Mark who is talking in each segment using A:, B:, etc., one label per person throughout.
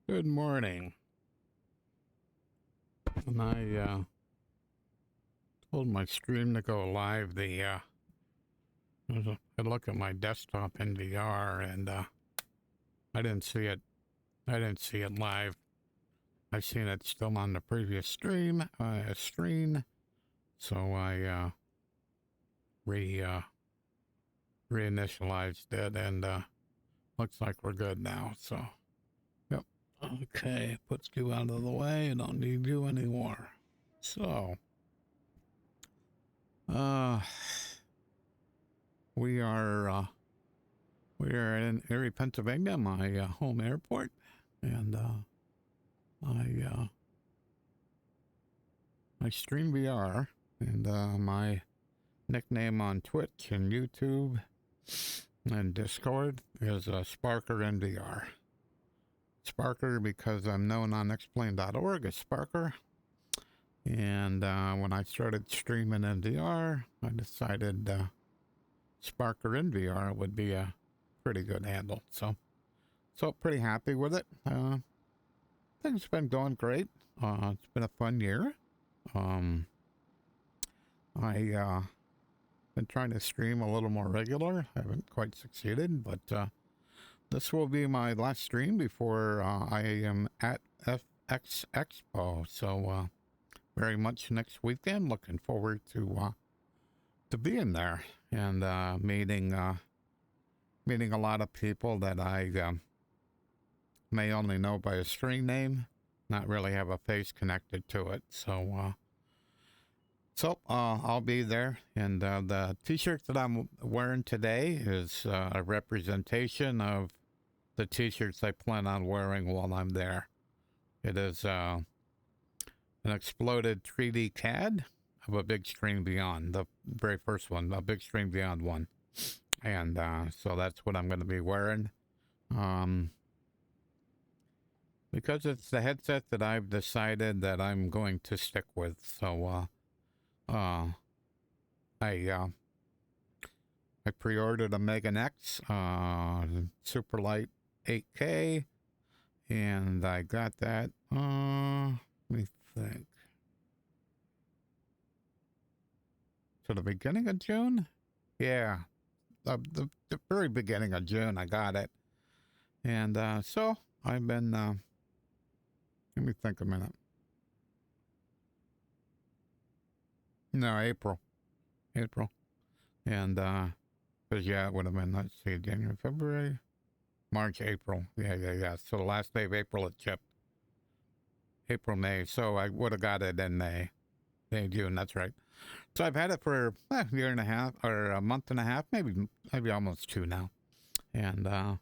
A: Good morning. And I told my stream to go live. I look at my desktop in VR, and I didn't see it. I didn't see it live. I seen it still on the previous screen. So I reinitialized it, and looks like we're good now. So, yep. Okay, puts you out of the way. I don't need you anymore. So, uh. We are in Erie, Pennsylvania, my home airport, and I stream VR, and my nickname on Twitch and YouTube and Discord is Sparker in VR. Sparker because I'm known on Explain.org as Sparker, and when I started streaming in VR, I decided Sparker in VR would be a pretty good handle. So pretty happy with it. Things have been going great. It's been a fun year. I been trying to stream a little more regular. Haven't quite succeeded, but this will be my last stream before I am at FX Expo. So very much next weekend. Looking forward to being there and meeting a lot of people that I may only know by a screen name, not really have a face connected to it. So I'll be there, and the t-shirt that I'm wearing today is a representation of the t-shirts I plan on wearing while I'm there. It is an exploded 3D CAD of a Bigscreen Beyond, the very first one, a Bigscreen Beyond one. And so that's what I'm going to be wearing. Because it's the headset that I've decided that I'm going to stick with. So I pre-ordered a Megan X Superlight 8K, and I got that. Let me think. To the beginning of June? Yeah, the very beginning of June, I got it. And so I've been, let me think a minute. No, April. And, because, yeah, it would have been, let's see, January, February, March, April. Yeah. So the last day of April it shipped. April, May. So I would have got it in May, June, that's right. So I've had it for a year and a half, or a month and a half, maybe almost 2 now. And I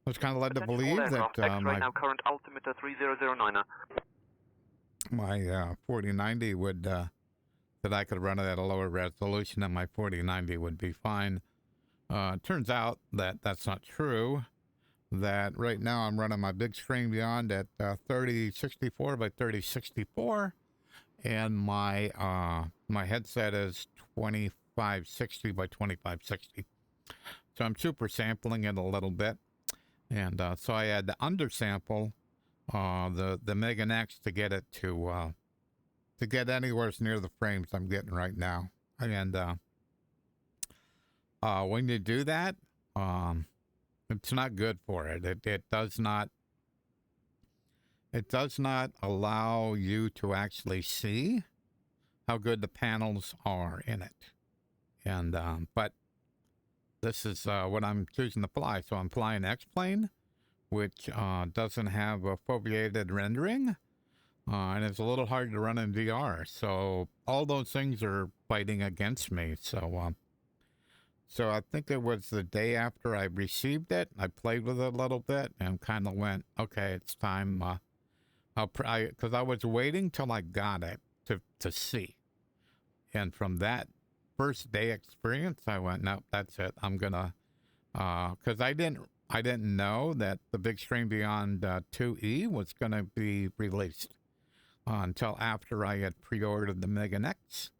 A: was kind of led to believe that
B: right now, current altimeter 3009.
A: My 4090 would, that I could run it at a lower resolution, and my 4090 would be fine. Turns out that that's not true. That right now I'm running my Bigscreen Beyond at 3064 by 3064, and my my headset is 2560 by 2560. So I'm super sampling it a little bit, and so I had to undersample the Megan X to get it to get anywhere near the frames I'm getting right now. And when you do that, it's not good for it. It does not allow you to actually see how good the panels are in it. And but this is what I'm choosing to fly. So I'm flying X-Plane, which doesn't have a foveated rendering, and it's a little hard to run in VR. So all those things are fighting against me. So so I think it was the day after I received it, I played with it a little bit and kind of went, okay, it's time. Because I was waiting till I got it to see. And from that first day experience, I went, nope, that's it. I'm gonna, because I didn't know that the Bigscreen Beyond 2E was gonna be released until after I had pre-ordered the Megan X,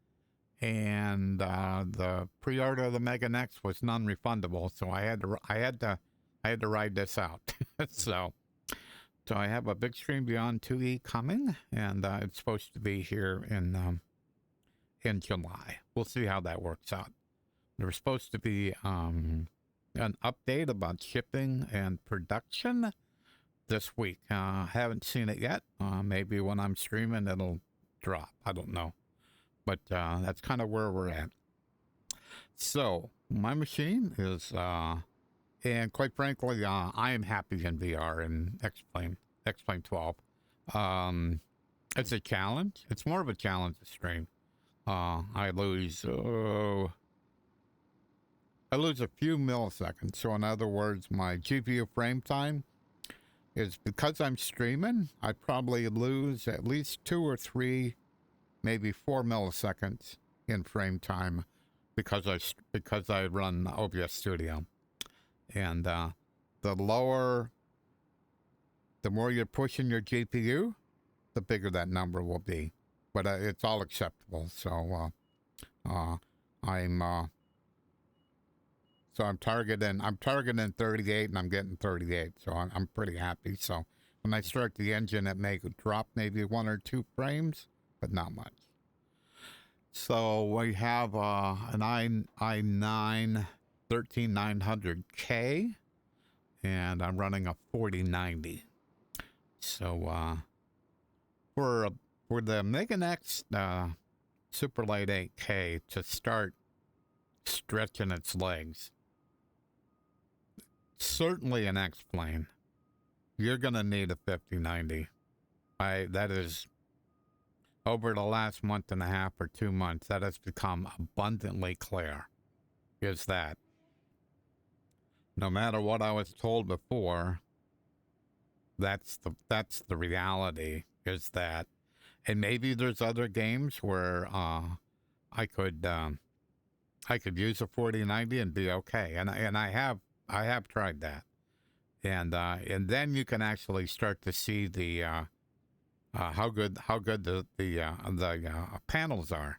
A: and the pre-order of the Megan X was non-refundable, so I had to ride this out. So So I have a Bigscreen Beyond 2E coming, and it's supposed to be here in July. We'll see how that works out. There's supposed to be an update about shipping and production this week. Haven't seen it yet. Maybe when I'm streaming it'll drop. I don't know. But that's kind of where we're at. So my machine is, and quite frankly, I am happy in VR and X-Plane 12. It's a challenge. It's more of a challenge to stream. I lose a few milliseconds. So in other words, my GPU frame time is, because I'm streaming, I probably lose at least 2 or 3, maybe 4 milliseconds in frame time because I run OBS Studio. And the more you're pushing your GPU, the bigger that number will be. But it's all acceptable. So I'm targeting 38, and I'm getting 38. So I'm pretty happy. So when I start the engine, it may drop maybe 1 or 2 frames, but not much. So we have an i9 13900K, and I'm running a 4090. So for the Meganex Superlight 8K to start stretching its legs, certainly an X-Plane, you're gonna need a 5090. That is, over the last month and a half or 2 months, that has become abundantly clear, is that no matter what I was told before, that's the reality, is that, and maybe there's other games where I could use a 4090 and be okay, and I have tried that, and then you can actually start to see the how good the panels are,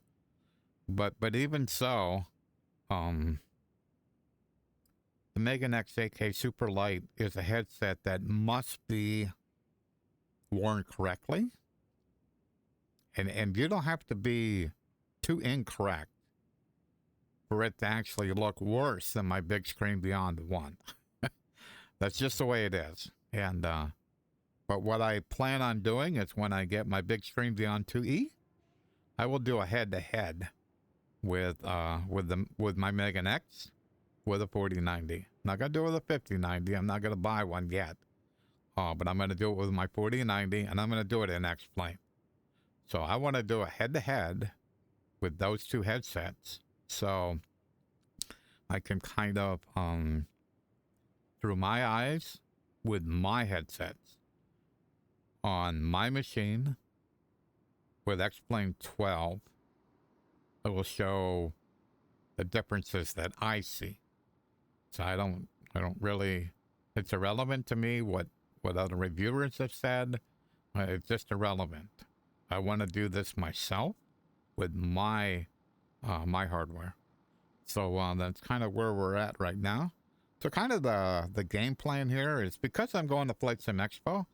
A: but even so, the Meganex 8K Superlight is a headset that must be worn correctly, and you don't have to be too incorrect for it to actually look worse than my Bigscreen Beyond 1. That's just the way it is. And but what I plan on doing is, when I get my Bigscreen Beyond 2E, I will do a head-to-head with my Meganex with a 4090. I'm not gonna do it with a 5090. I'm not gonna buy one yet. But I'm gonna do it with my 4090, and I'm gonna do it in X-Plane. So I want to do a head-to-head with those two headsets, so I can kind of, through my eyes, with my headsets on my machine with X-Plane 12, it will show the differences that I see. So I don't really, it's irrelevant to me what other reviewers have said. It's just irrelevant. I want to do this myself with my hardware. So that's kind of where we're at right now. So kind of the game plan here is, because I'm going to Flight Sim Expo,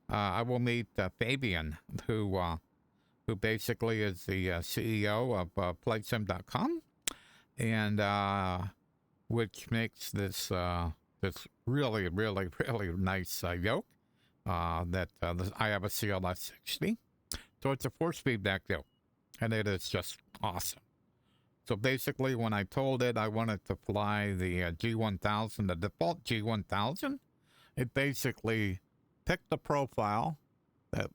A: I will meet Fabian, who basically is the CEO of FlightSim.com, and which makes this really nice yoke that I have a CLS-60. So it's a 4-speed back yoke, and it is just awesome. So basically, when I told it I wanted to fly the G1000, the default G1000, it basically picked the profile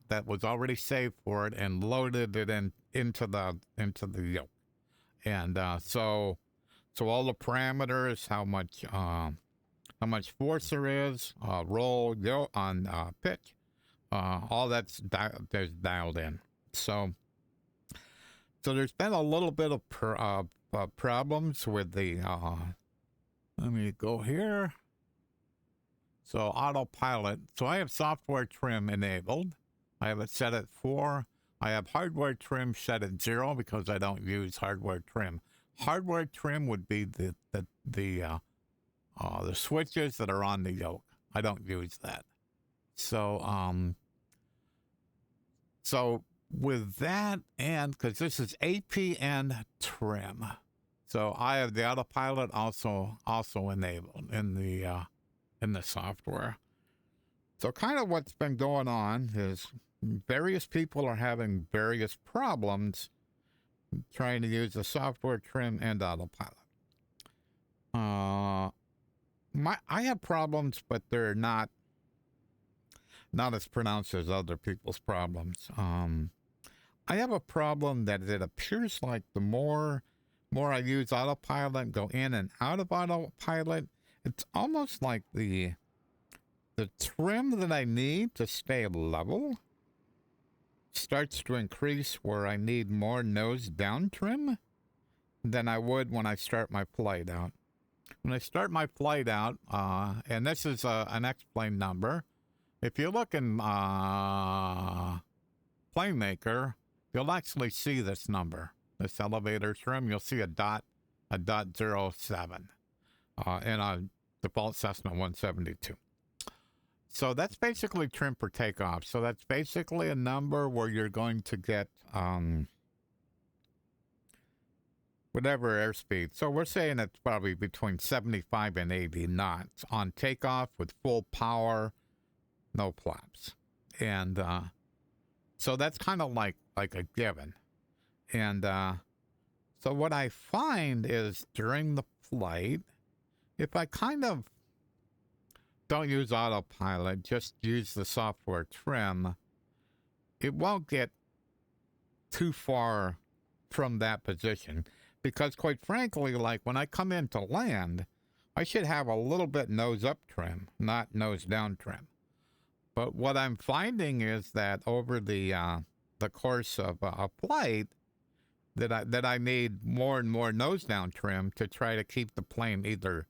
A: that was already saved for it and loaded it into the yoke. And so all the parameters, how much force there is, roll, on pitch, all that's dialed in. So there's been a little bit of problems with the, let me go here. So autopilot. So I have software trim enabled. I have it set at 4. I have hardware trim set at 0 because I don't use hardware trim. Hardware trim would be the switches that are on the yoke. I don't use that. So, so with that, and because this is APN trim, so I have the autopilot also enabled in the software. So kind of what's been going on is various people are having various problems trying to use the software trim and autopilot. I have problems, but they're not as pronounced as other people's problems. I have a problem that it appears like the more I use autopilot, go in and out of autopilot, it's almost like the trim that I need to stay level starts to increase, where I need more nose down trim than I would when I start my flight out. When I start my flight out, and this is an X-plane number. If you look in PlaneMaker, you'll actually see this number, this elevator trim. You'll see a dot 07 in a default Cessna 172. So that's basically trim for takeoff. So that's basically a number where you're going to get whatever airspeed. So we're saying it's probably between 75 and 80 knots on takeoff with full power, no flaps. And so that's kind of like a given. And so what I find is during the flight, if I kind of don't use autopilot, just use the software trim, it won't get too far from that position. Because quite frankly, like when I come in to land, I should have a little bit nose up trim, not nose down trim. But what I'm finding is that over the course of a flight, that I need more and more nose down trim to try to keep the plane either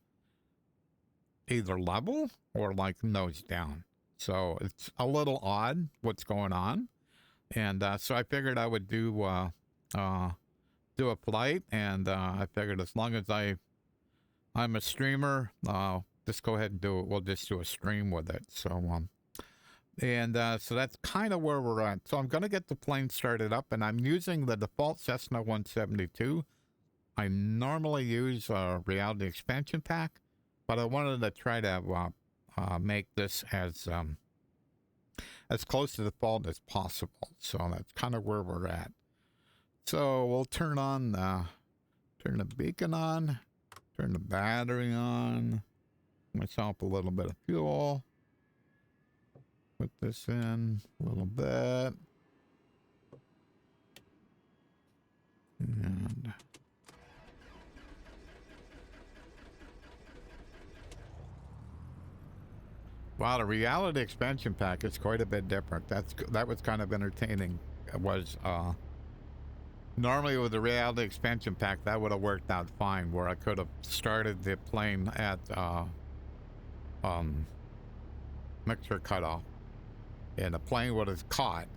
A: level or like nose down. So it's a little odd what's going on. And so I figured I would do a flight, and I figured as long as I'm a streamer, just go ahead and do it. We'll just do a stream with it. So so that's kind of where we're at. So I'm going to get the plane started up, and I'm using the default Cessna 172. I normally use a Reality Expansion Pack, but I wanted to try to make this as close to default as possible. So that's kind of where we're at. So we'll turn the beacon on, turn the battery on, myself a little bit of fuel. Put this in a little bit. And wow, the Reality Expansion Pack is quite a bit different. That was kind of entertaining. It was normally with the Reality Expansion Pack, that would have worked out fine, where I could have started the plane at mixture cutoff, and the plane would have caught,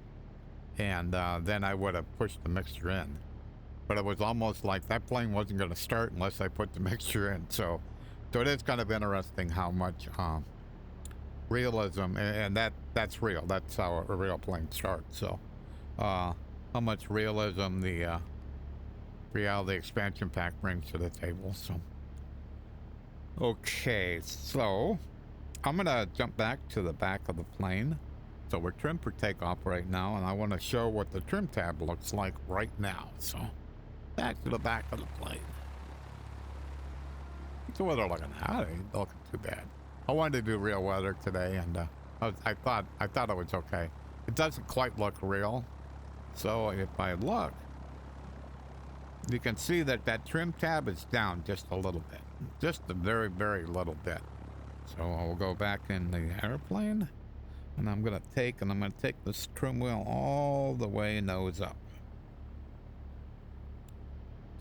A: and then I would have pushed the mixture in. But it was almost like that plane wasn't going to start unless I put the mixture in. So it is kind of interesting how much realism, and that's real. That's how a real plane starts. So how much realism the Reality Expansion Pack brings to the table. So okay, so I'm gonna jump back to the back of the plane. So we're trimmed for takeoff right now, and I want to show what the trim tab looks like right now. So back to the back of the plane. What's the weather looking? It ain't looking too bad. I wanted to do real weather today, and I thought it was okay. It doesn't quite look real. So if I look, you can see that trim tab is down just a little bit, just a very, very little bit. So I'll go back in the airplane, and I'm gonna take this trim wheel all the way nose up.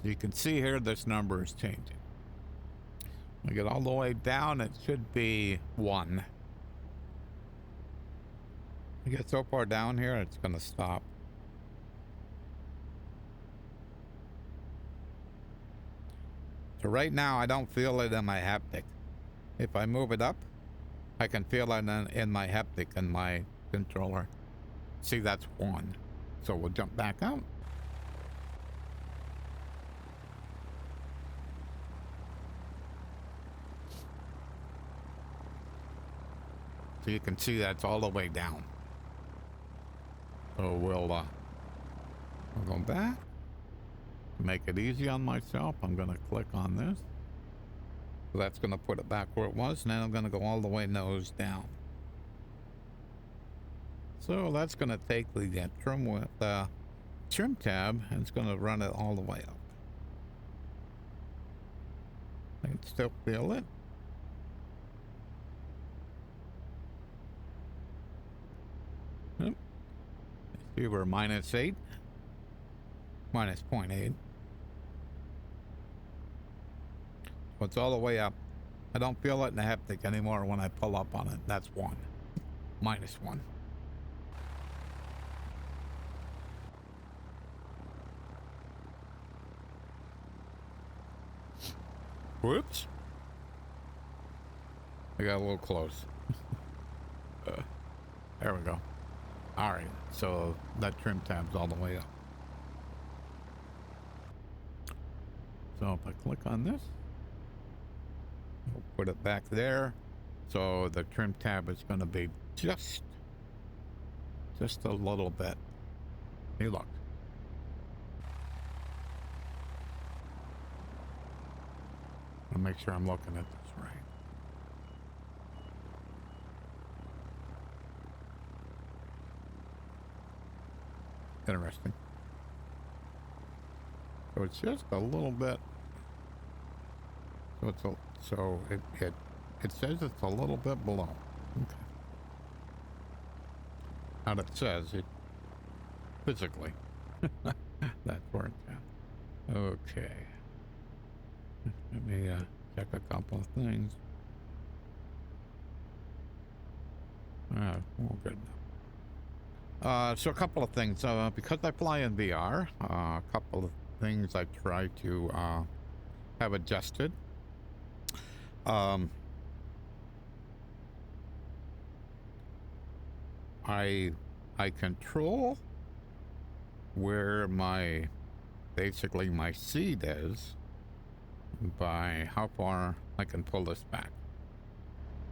A: So you can see here this number is changing. When I get all the way down, it should be 1. I get so far down here, it's gonna stop. So right now, I don't feel it in my haptic. If I move it up, I can feel it in my haptic and my controller. See, that's 1. So we'll jump back out. So you can see that's all the way down. So we'll go back. To make it easy on myself, I'm going to click on this. So that's going to put it back where it was. And then I'm going to go all the way nose down. So that's going to take the trim tab, and it's going to run it all the way up. I can still feel it. Yep. See, we're -8, -0.8. So it's all the way up. I don't feel it in the haptic anymore when I pull up on it. That's 1, -1. Whoops. I got a little close. There we go. All right, so that trim tab's all the way up. So if I click on this, we'll put it back there. So the trim tab is going to be just a little bit. Hey, look. I'll make sure I'm looking at this right. Interesting. So it's just a little bit. So it says it's a little bit below. Okay. Not it says it physically. That's where it's at. Okay. Let me check a couple of things. We're good now. So a couple of things. Because I fly in VR, a couple of things I try to have adjusted. I control where basically my seat is by how far I can pull this back.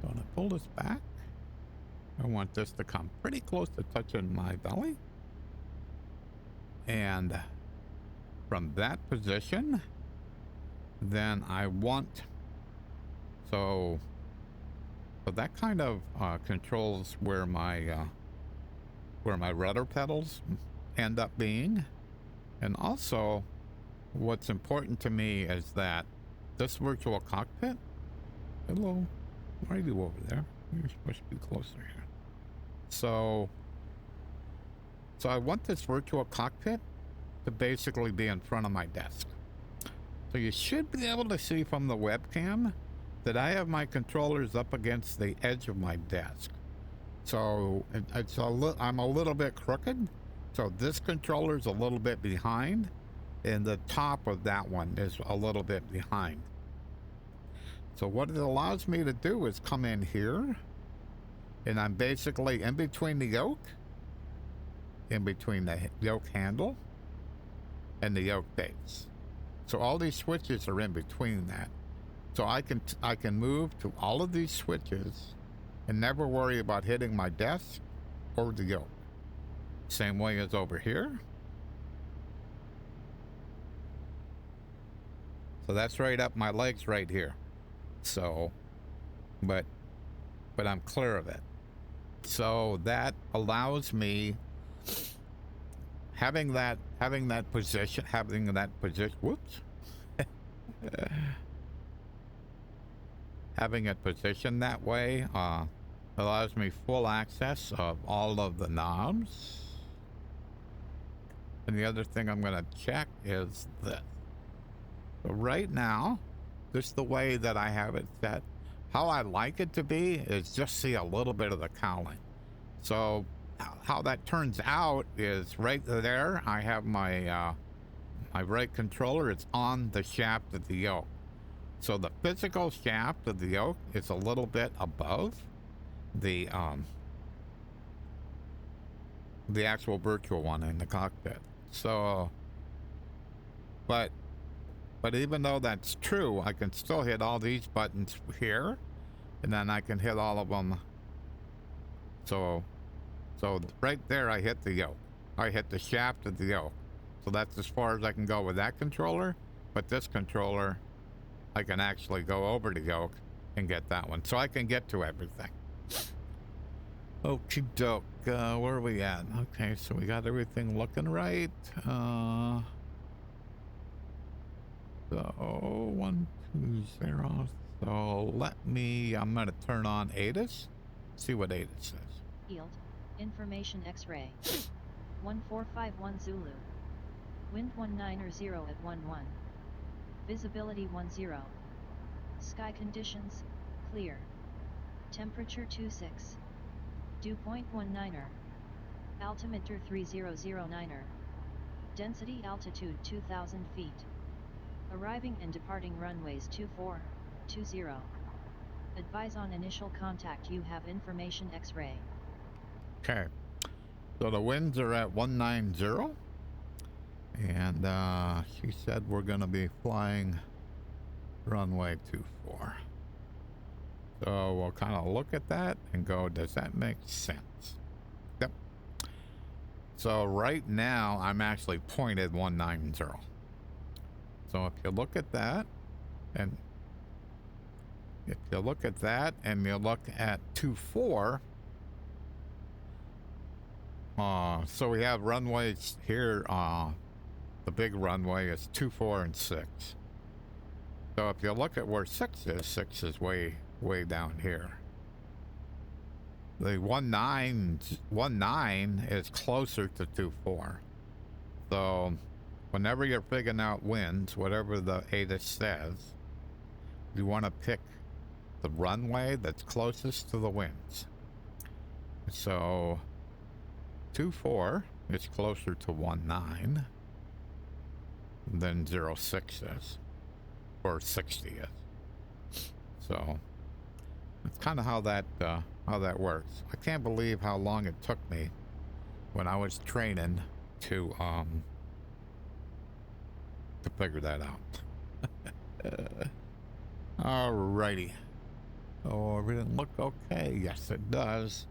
A: So when I pull this back, I want this to come pretty close to touching my belly. And from that position, then I want, so that kind of controls where my rudder pedals end up being. And also, what's important to me is that this virtual cockpit, hello, why are you over there? You're supposed to be closer here. So I want this virtual cockpit to basically be in front of my desk. So you should be able to see from the webcam that I have my controllers up against the edge of my desk. So I'm a little bit crooked. So this controller is a little bit behind, and the top of that one is a little bit behind. So what it allows me to do is come in here, and I'm basically in between the yoke, in between the yoke handle and the yoke base. So all these switches are in between that. So I can move to all of these switches and never worry about hitting my desk or the yoke. Same way as over here. So that's right up my legs right here. So, but I'm clear of it. So that allows me having that position, whoops. Having it positioned that way allows me full access of all of the knobs. And the other thing I'm going to check is this. So right now, this is the way that I have it set. How I like it to be is just see a little bit of the cowling. So how that turns out is right there, I have my my right controller. It's on the shaft of the yoke. So the physical shaft of the yoke is a little bit above, the actual virtual one in the cockpit. So, but even though that's true, I can still hit all these buttons here, and then I can hit all of them. So right there, I hit the yoke. I hit the shaft of the yoke. So that's as far as I can go with that controller. But this controller, I can actually go over the yoke and get that one. So I can get to everything. Okie doke. Where are we at? Okay, so we got everything looking right. So 120. So I'm gonna turn on ATIS. See what ATIS says.
C: Yield. Information X-ray. 1451 Zulu. Wind 190 at 11. Visibility 10. Sky conditions, clear. Temperature 26. Dew point 19er. Altimeter 3009er. Density altitude 2000 feet. Arriving and departing runways 2420. Advise on initial contact. You have information X-ray. Okay. So the winds are at 190. And she said we're going to be flying runway 24. So we'll kind of look at that and go, does that make sense? Yep. So right now I'm actually pointed 190. So if you look at that, and if you look at that and you look at 24, so we have runways here. The big runway is 24 and 6. So if you look at where 6 is way down here. The 19 is closer to 24. So whenever you're figuring out winds, whatever the ATIS says, you want to pick the runway that's closest to the winds. So 24 is closer to 19 than 06 is, or 60 is. So that's kind of how that works. I can't believe how long it took me when I was training to figure that out. Alrighty. Oh, everything look okay? Yes, it does.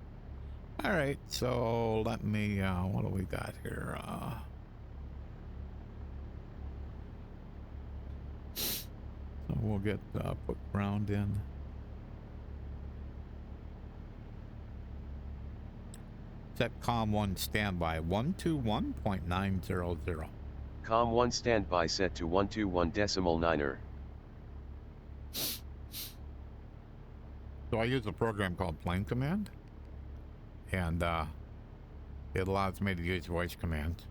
C: All right, so let me. What do we got here? So we'll get put ground in. Set COM 1 standby 121.900.
D: COM 1 standby set to 121.9er.
A: So I use a program called Plane Command, and it allows me to use voice commands.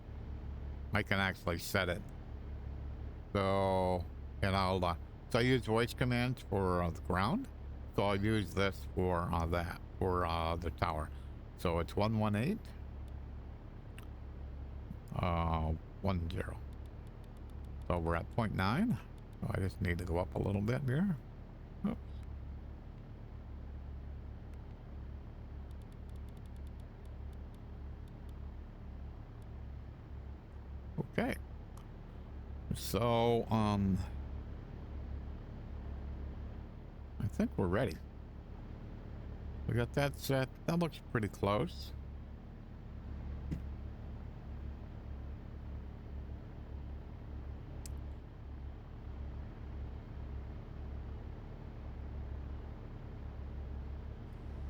A: I can actually set it. So, and so I use voice commands for the ground. So I'll use this for the tower. So it's 118, 10. So we're at 0.9. So I just need to go up a little bit here. Oops. Okay. So, I think we're ready. We got that set. That looks pretty close.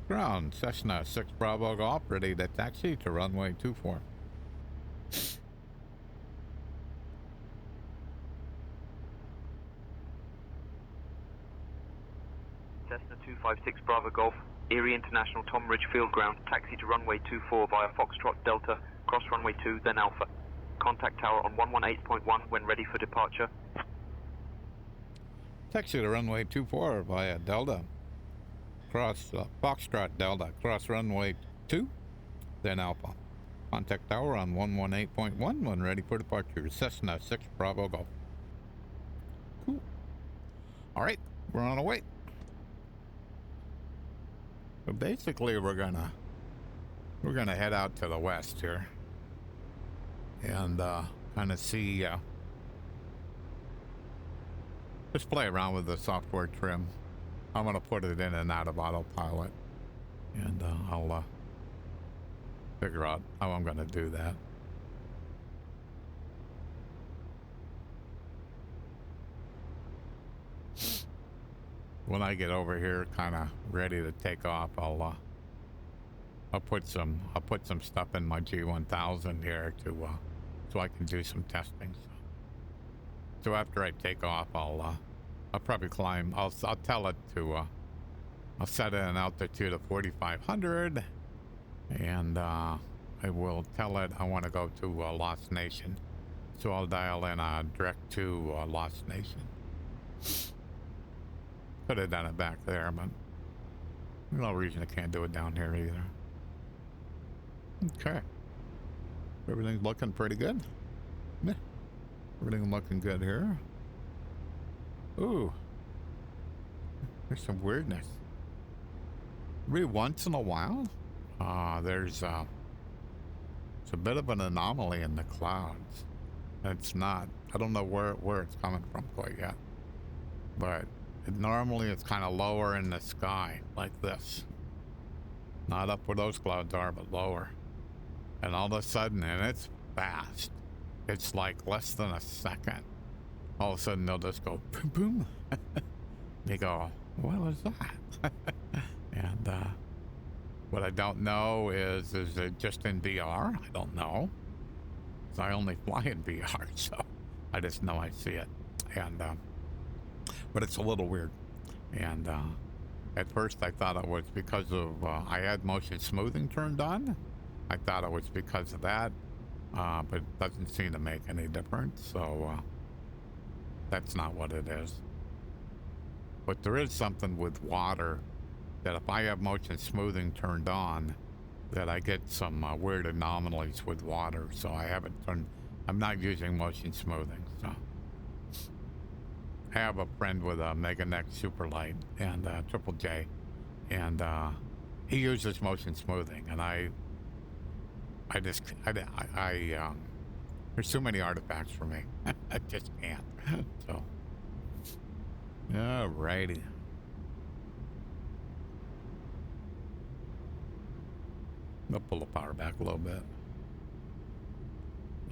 A: Ground, Cessna 6 Bravo Golf, ready to taxi to runway 24.
B: Cessna 256 Bravo Golf, Erie International Tom Ridge Field Ground, taxi to runway 24 via Foxtrot Delta, cross runway 2, then Alpha. Contact tower on 118.1 when ready for departure.
A: Taxi to runway 24 via Delta, cross Foxtrot Delta, cross runway 2, then Alpha. Contact tower on 118.1 when ready for departure. Cessna 6 Bravo Golf. Cool. All right, we're on our way. So basically, we're gonna head out to the west here, and kind of see. Just play around with the software trim. I'm gonna put it in and out of autopilot, and I'll figure out how I'm gonna do that. When I get over here, kind of ready to take off, I'll put some stuff in my G1000 here to so I can do some testing. So after I take off, I'll probably climb. I'll tell it to I'll set an altitude of 4,500, and I will tell it I want to go to Lost Nation. So I'll dial in direct to Lost Nation. Could have done it back there, but no reason I can't do it down here either. Okay. Everything's looking pretty good. Yeah. Everything's looking good here. Ooh. There's some weirdness. Every once in a while, there's it's a bit of an anomaly in the clouds. It's not, I don't know where it's coming from quite yet, but normally it's kind of lower in the sky like this. Not up where those clouds are, but lower. And all of a sudden, and it's fast, it's like less than a second. All of a sudden they'll just go boom, boom. You go, what was that? And what I don't know is it just in VR? I don't know. 'Cause I only fly in VR, so I just know I see it. And but it's a little weird. And at first I thought it was because of I had motion smoothing turned on. I thought it was because of that, but it doesn't seem to make any difference. So that's not what it is. But there is something with water that if I have motion smoothing turned on, that I get some weird anomalies with water. So I haven't turned, I'm not using motion smoothing. So I have a friend with a Mega Neck Superlight and Triple J, and he uses motion smoothing, and there's too many artifacts for me. I just can't. So, alrighty. I'll pull the power back a little bit.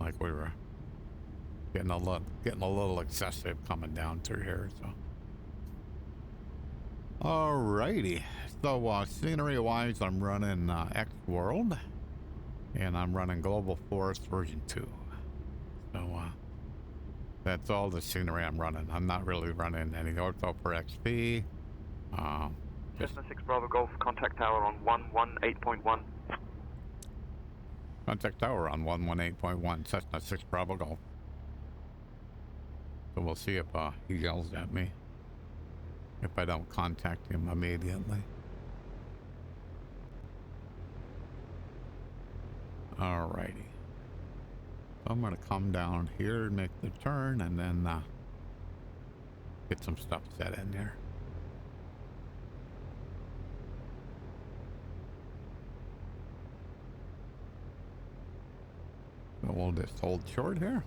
A: Like we were getting a little excessive coming down through here. So, alrighty. So, scenery-wise, I'm running X World. And I'm running Global Forest version 2. So that's all the scenery I'm running. I'm not really running any ortho for XP.
B: Cessna 6 Bravo Golf, contact tower on 118.1.
A: Contact tower on 118.1, Cessna 6 Bravo Golf. So we'll see if he yells at me if I don't contact him immediately. Alrighty. So I'm going to come down here, make the turn, and then get some stuff set in there. So we'll just hold short here.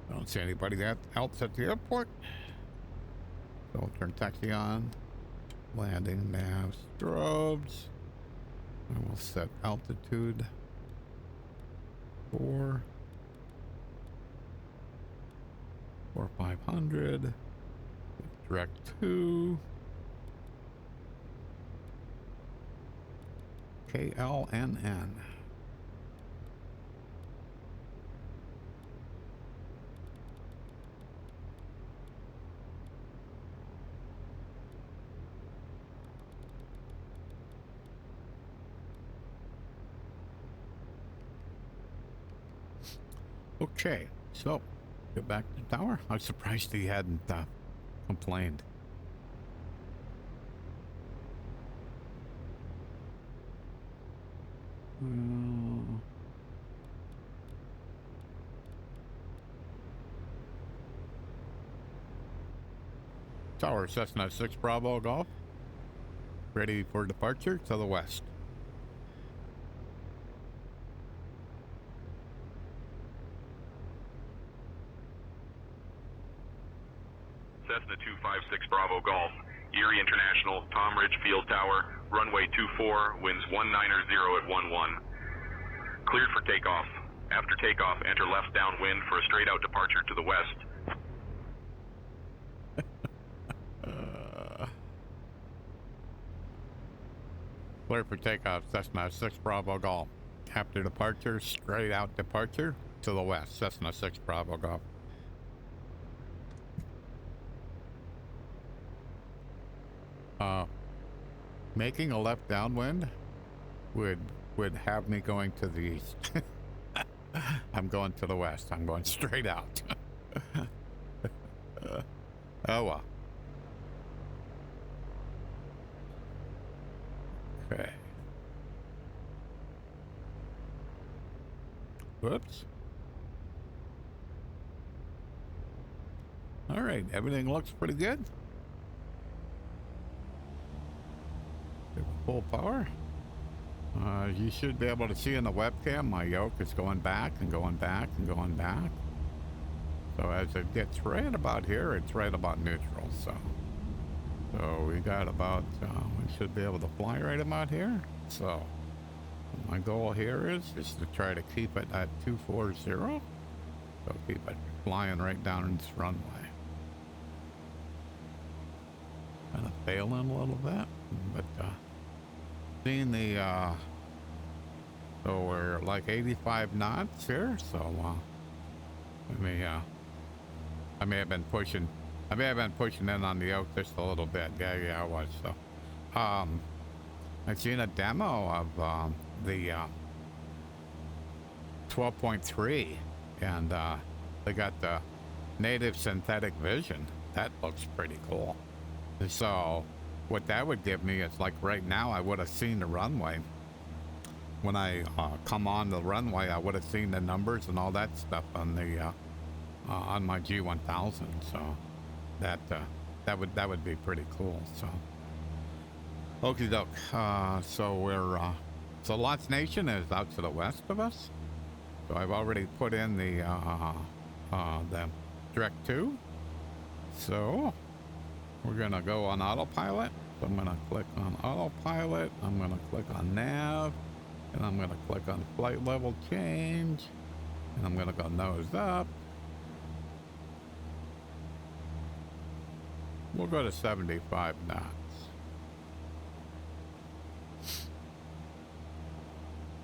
A: I don't see anybody else at the airport. So we'll turn taxi on. Landing nav strobes. And we'll set altitude 4,500. Direct to KLNN. Okay, so get back to the tower. I was surprised he hadn't complained. Tower Cessna 6 Bravo Golf. ready for departure to the west.
E: Cessna 256 Bravo Golf, Erie International, Tom Ridge Field Tower, runway 24, winds 190 at 11. Cleared for takeoff. After takeoff, enter left downwind for a straight out departure to the west.
A: Clear for takeoff, Cessna 6 Bravo Golf. After departure, straight out departure to the west, Cessna 6 Bravo Golf. Making a left downwind would have me going to the east. I'm going to the west. I'm going straight out. Oh well. Okay. Whoops. All right, everything looks pretty good. Full power. You should be able to see in the webcam my yoke is going back and going back and going back. So as it gets right about here, it's right about neutral. So we got about, we should be able to fly right about here. So my goal here is to try to keep it at 240. So keep it flying right down this runway. Kind of failing a little bit, but seeing the so we're like 85 knots here, so I may have been pushing in on the yoke just a little bit. Yeah I was. So I've seen a demo of the 12.3, and they got the native synthetic vision. That looks pretty cool. So what that would give me is, like, right now I would have seen the runway. When I come on the runway, I would have seen the numbers and all that stuff on the on my G1000. So that would be pretty cool. So okie doke. So we're so Lost Nation is out to the west of us. So I've already put in the direct 2. So we're gonna go on autopilot. So I'm gonna click on autopilot. I'm gonna click on nav, and I'm gonna click on flight level change, and I'm gonna go nose up. We'll go to 75 knots.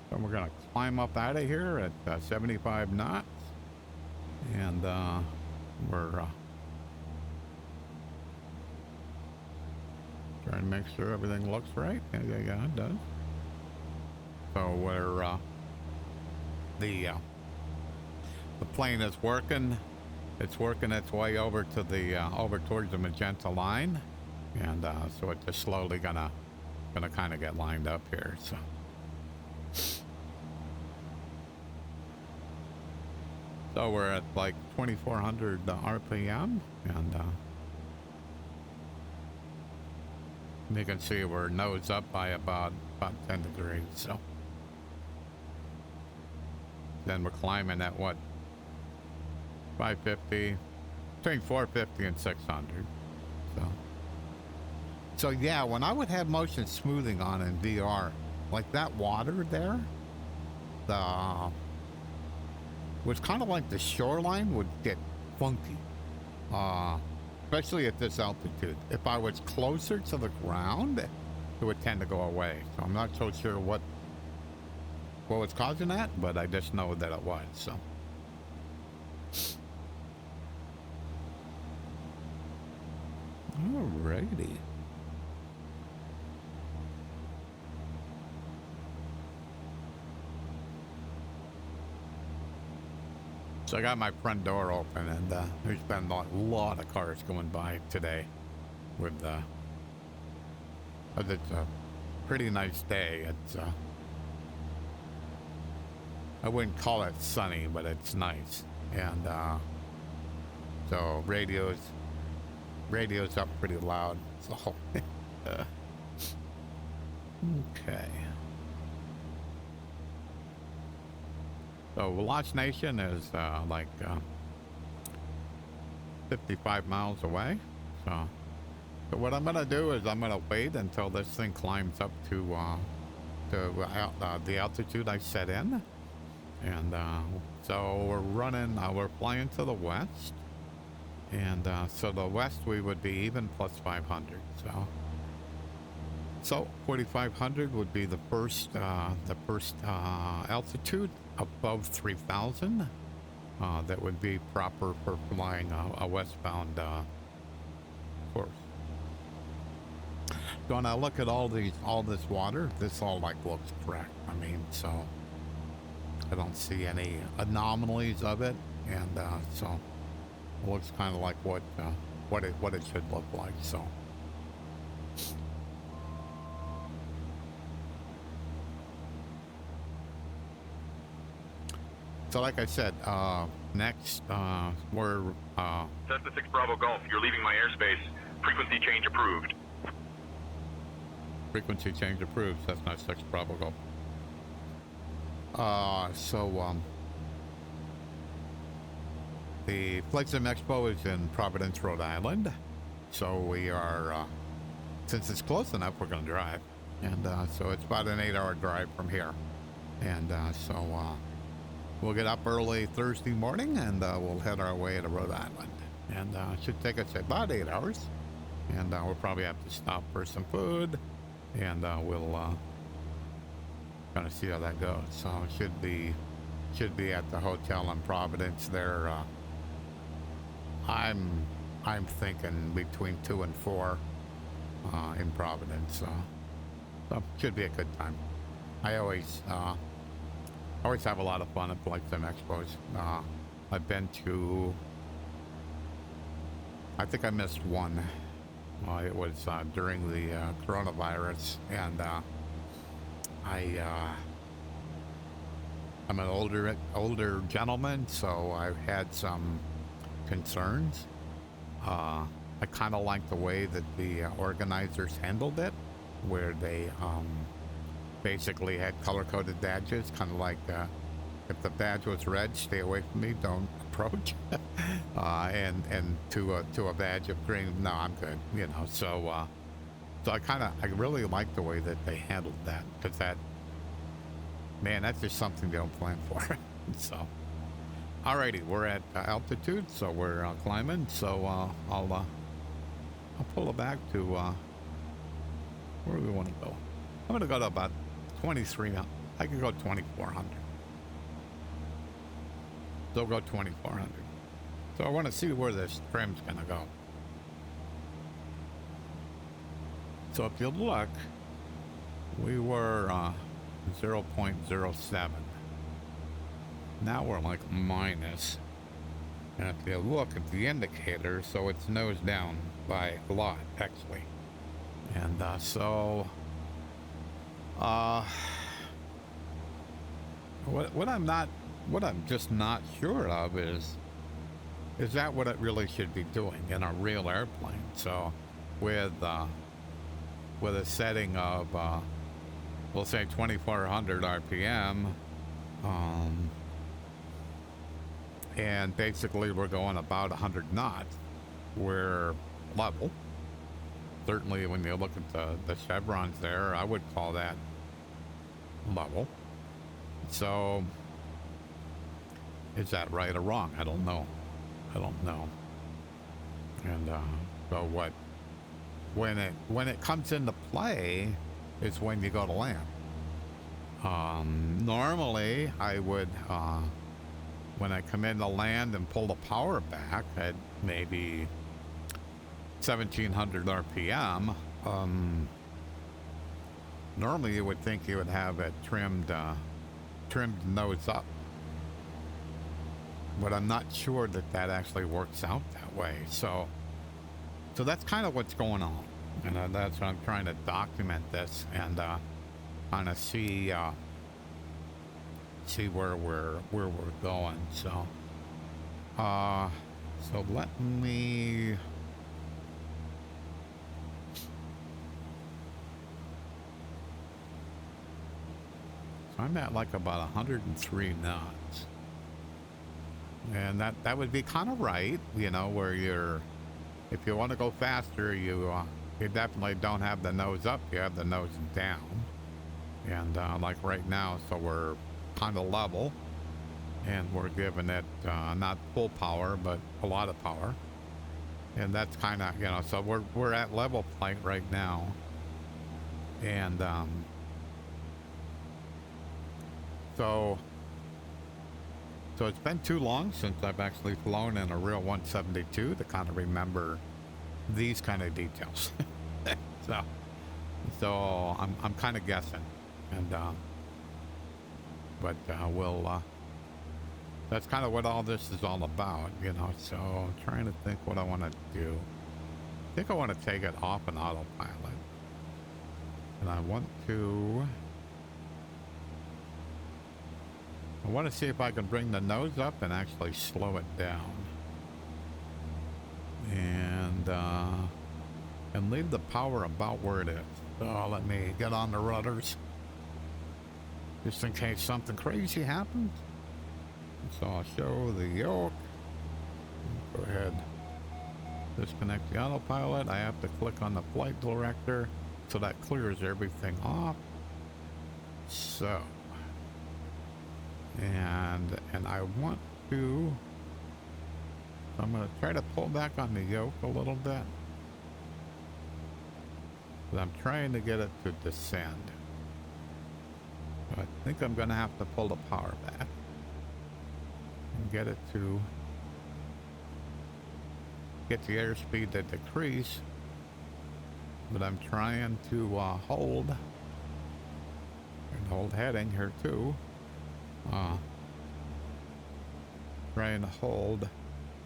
A: So we're gonna climb up out of here at 75 knots, and we're trying to make sure everything looks right. Yeah, it does. So we're the plane is working. It's working its way over to the over towards the magenta line, and so it's just slowly gonna kind of get lined up here. So we're at like 2,400 RPM, and you can see we're nose up by about 10 degrees. So then we're climbing at what, 550, between 450 and 600. So yeah, when I would have motion smoothing on in VR, like that water there, was kind of like the shoreline would get funky, especially at this altitude. If I was closer to the ground, it would tend to go away. So I'm not so sure what was causing that, but I just know that it was. So alrighty. So I got my front door open, and there's been a lot of cars going by today. It's a pretty nice day. It's I wouldn't call it sunny, but it's nice. And so radio's up pretty loud. So Okay. So Launch Nation is like 55 miles away. So what I'm gonna do is I'm gonna wait until this thing climbs up to the altitude I set in, and so we're flying to the west, and so the west we would be even plus 500. So 4,500 would be the first altitude above 3,000. That would be proper for flying a westbound course. So when I look at all this water, this all like looks correct. I mean, so I don't see any anomalies of it, and so it looks kind of like what it should look like. So like I said, next we're
E: Cessna 6 Bravo Golf, you're leaving my airspace. Frequency change approved.
A: frequency change approved. Cessna 6 Bravo Golf. The Flight Sim Expo is in Providence, Rhode Island. So we are, since it's close enough, we're going to drive. And so it's about an 8-hour drive from here. And we'll get up early Thursday morning, and we'll head our way to Rhode Island. And it should take us about 8 hours. And we'll probably have to stop for some food. And we'll kind of see how that goes. So it should be at the hotel in Providence there. I'm thinking between 2 and 4 in Providence. So should be a good time. I always have a lot of fun at Flight Sim Expos. I've been to, I think I missed one. It was during the coronavirus, and I'm an older gentleman, so I've had some concerns. I kind of like the way that the organizers handled it, where they basically had color-coded badges, kind of like if the badge was red, stay away from me, don't approach. And to a badge of green, no, I'm good, you know. So I really like the way that they handled that, because that's just something they don't plan for. So, alrighty, we're at altitude, so we're climbing. So I'll pull it back to where do we want to go? I'm gonna go to about 2300. I can go 2400. So go 2400. So I want to see where this trim's gonna go. So if you look, we were 0.07. Now we're like minus. And if you look at the indicator, so it's nose down by a lot, actually. And what I'm just not sure of is that what it really should be doing in a real airplane? So with a setting of we'll say 2400 RPM, and basically we're going about 100 knots, we're level. Certainly when you look at the chevrons there, I would call that level. So is that right or wrong? I don't know. And so when it comes into play is when you go to land. Normally I would when I come in to land and pull the power back at maybe 1700 RPM, normally you would think you would have it trimmed nose up, but I'm not sure that actually works out that way. So that's kind of what's going on, and that's what I'm trying to document this and kind of see where we're going. So let me. I'm at like about 103 knots. And that would be kind of right, you know, where you're, if you want to go faster, you definitely don't have the nose up, you have the nose down. And like right now, so we're kind of level, and we're giving it not full power, but a lot of power. And that's kind of, you know, so we're at level flight right now. And so it's been too long since I've actually flown in a real 172 to kind of remember these kind of details. so I'm kind of guessing, and but we'll that's kind of what all this is all about, you know. So I'm trying to think what I want to do. I think I want to take it off an autopilot, and I want to see if I can bring the nose up and actually slow it down, and leave the power about where it is. So let me get on the rudders, just in case something crazy happens. So I'll show the yoke. Go ahead, disconnect the autopilot. I have to click on the flight director, so that clears everything off. So, and I want to, I'm going to try to pull back on the yoke a little bit. But I'm trying to get it to descend. So I think I'm going to have to pull the power back and get it to get the airspeed to decrease. But I'm trying to hold heading here too. Trying to hold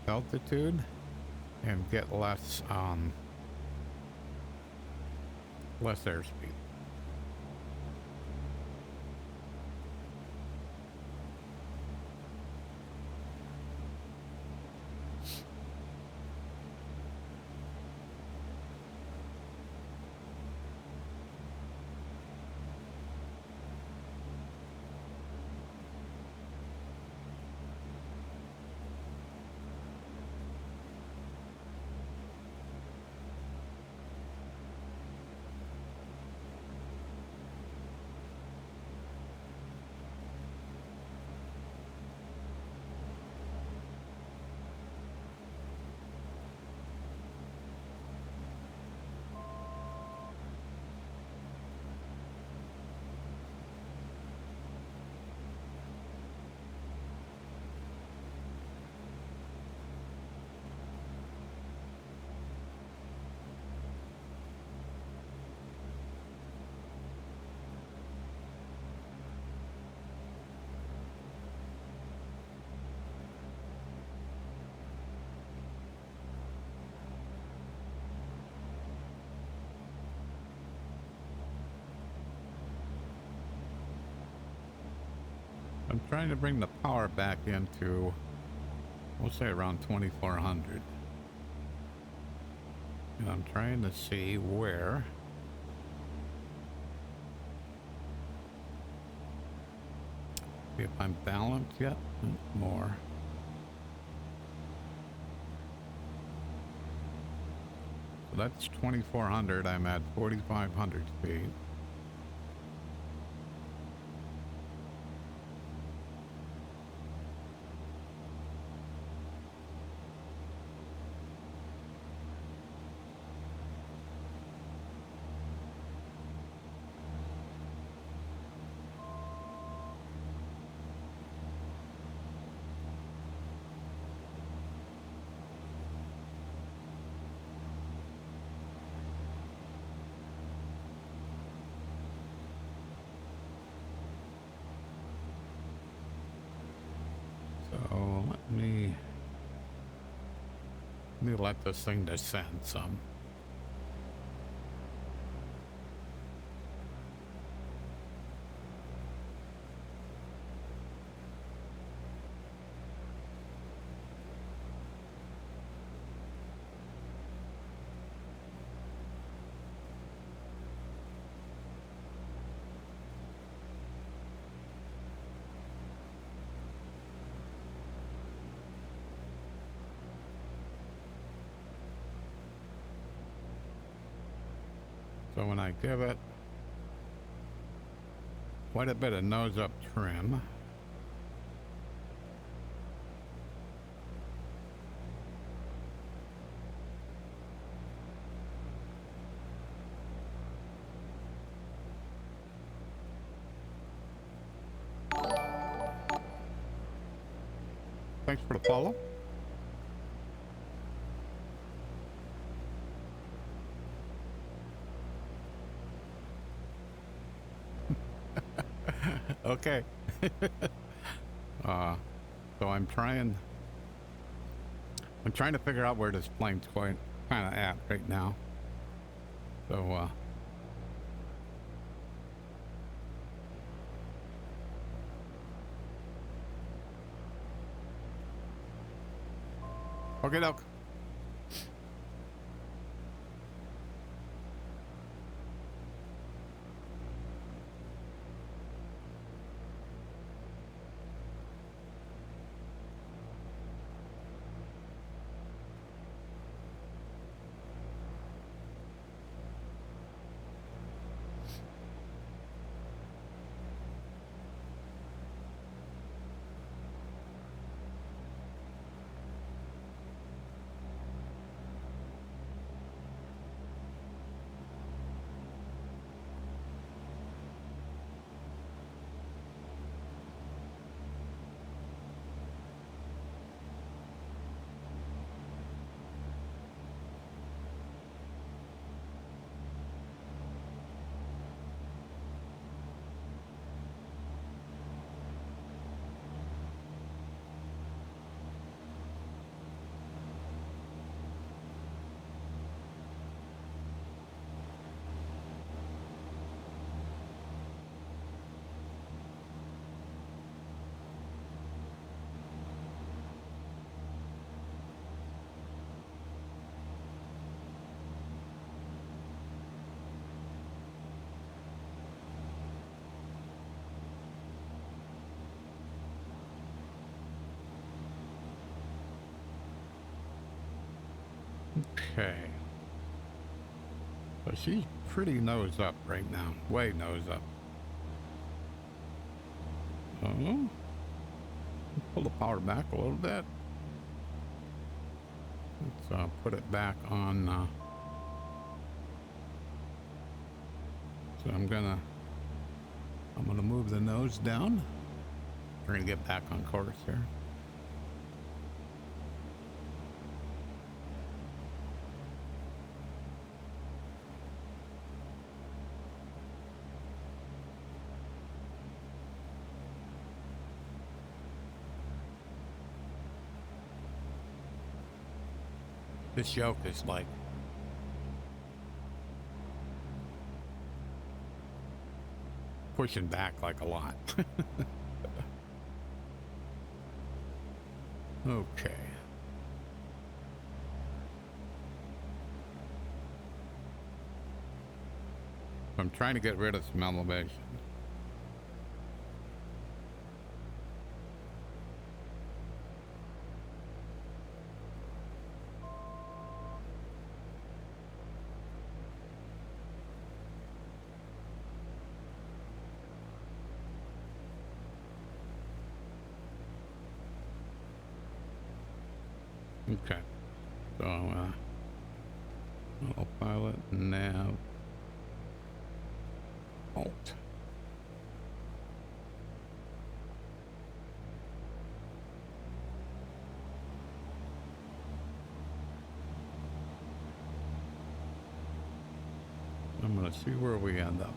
A: altitude and get less airspeed. I'm trying to bring the power back into, we'll say around 2400. And I'm trying to see where see if I'm balanced yet. More. So that's 2400. I'm at 4500 feet. So let me let this thing descend some. So when I give it quite a bit of nose up trim, thanks for the follow. Okay. So I'm trying to figure out where this plane's going kind of at right now. So okay, doke. Okay. So she's pretty nose up right now. Way nose up. Oh. Pull the power back a little bit. Let's put it back on. So I'm gonna move the nose down. We're gonna get back on course here. This yoke is like pushing back like a lot. Okay. I'm trying to get rid of some elevation. Okay, so autopilot, nav, alt. I'm gonna see where we end up.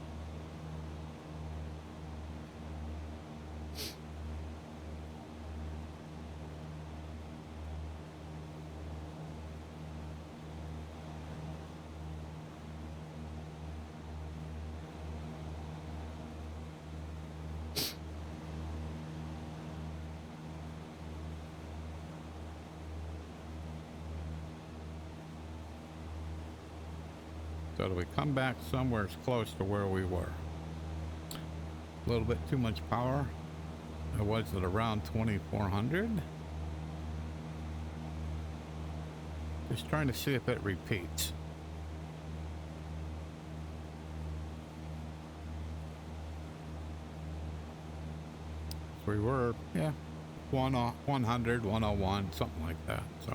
A: So do we come back somewhere close to where we were? A little bit too much power. I was at around 2400. Just trying to see if it repeats. we were, yeah, 100, 101, something like that. So.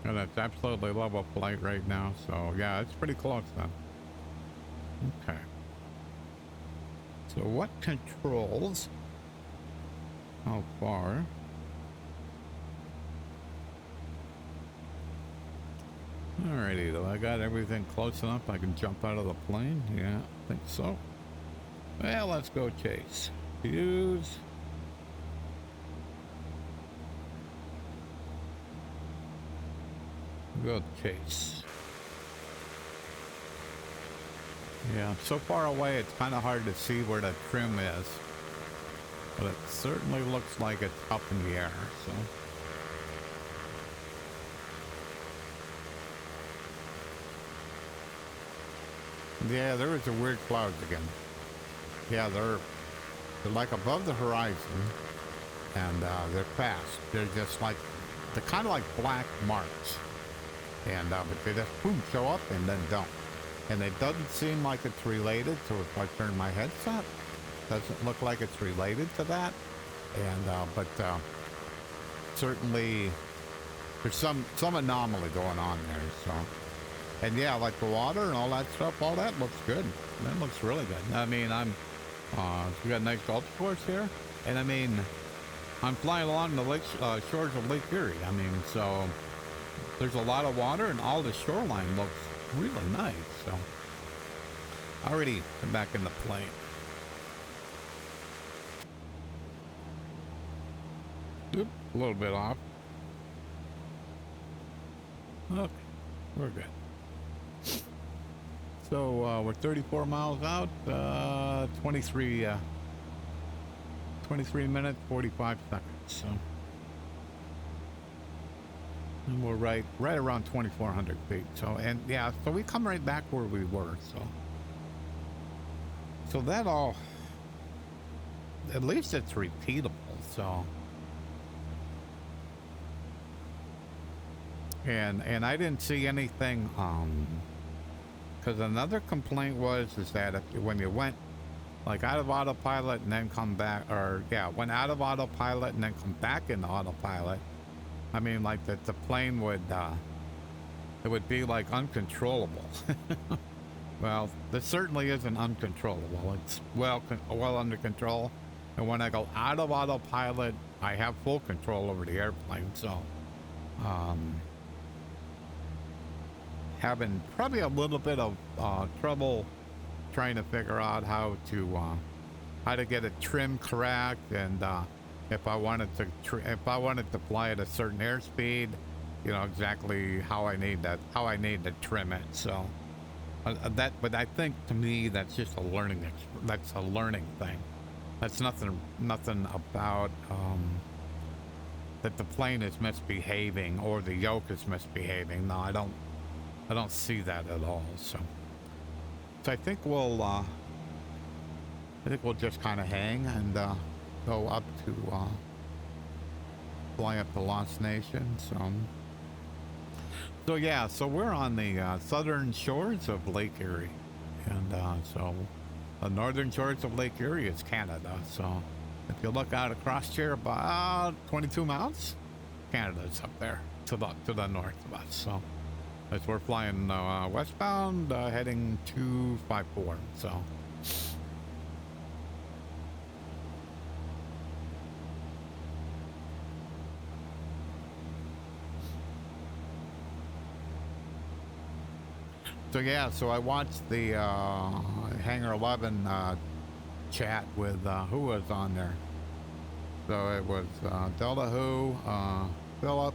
A: And it's absolutely level flight right now, so yeah, it's pretty close then. Okay. So what controls? How far? Alrighty, though, I got everything close enough I can jump out of the plane. Yeah, I think so. Well, let's go chase. Use. Go chase. Yeah, so far away it's kind of hard to see where the trim is, but it certainly looks like it's up in the air, so. Yeah, there is a weird clouds again. Yeah, they're like above the horizon, and they're fast. They're just like, they're kind of like black marks. And but they just boom show up and then don't, and it doesn't seem like it's related. So if I turn my headset, doesn't look like it's related to that. And but certainly there's some anomaly going on there. So, and yeah, like the water and all that stuff, all that looks good. That looks really good. I mean, we got a nice golf course here, and I mean, I'm flying along the lake shores of Lake Erie. I mean, so. There's a lot of water and all the shoreline looks really nice. So already back in the plane. Oop, a little bit off. Okay, we're good. So we're 34 miles out, 23 minutes, 45 seconds. So. And we're right around 2,400 feet. So, and yeah, so we come right back where we were. So that all, at least it's repeatable. So, and I didn't see anything. Because another complaint is that when you went like out of autopilot and then come back, or yeah, went out of autopilot and then come back into autopilot. I mean, like that the plane would, it would be like uncontrollable. Well, this certainly isn't uncontrollable. It's well under control. And when I go out of autopilot, I have full control over the airplane. So, having probably a little bit of trouble trying to figure out how to get it trim correct, and if I wanted to fly at a certain airspeed, you know exactly how I need to trim it. So but I think to me that's just a learning thing. That's nothing about that the plane is misbehaving or the yoke is misbehaving. No, I don't see that at all. So I think we'll just kind of hang and go up to fly up to Lost Nation. So yeah, so we're on the southern shores of Lake Erie, and so the northern shores of Lake Erie is Canada. So if you look out across here about 22 miles, Canada's up there to the north of us. So as we're flying westbound, heading 254. So yeah, so I watched the Hangar 11 chat with who was on there. So it was Delta Who, Philip,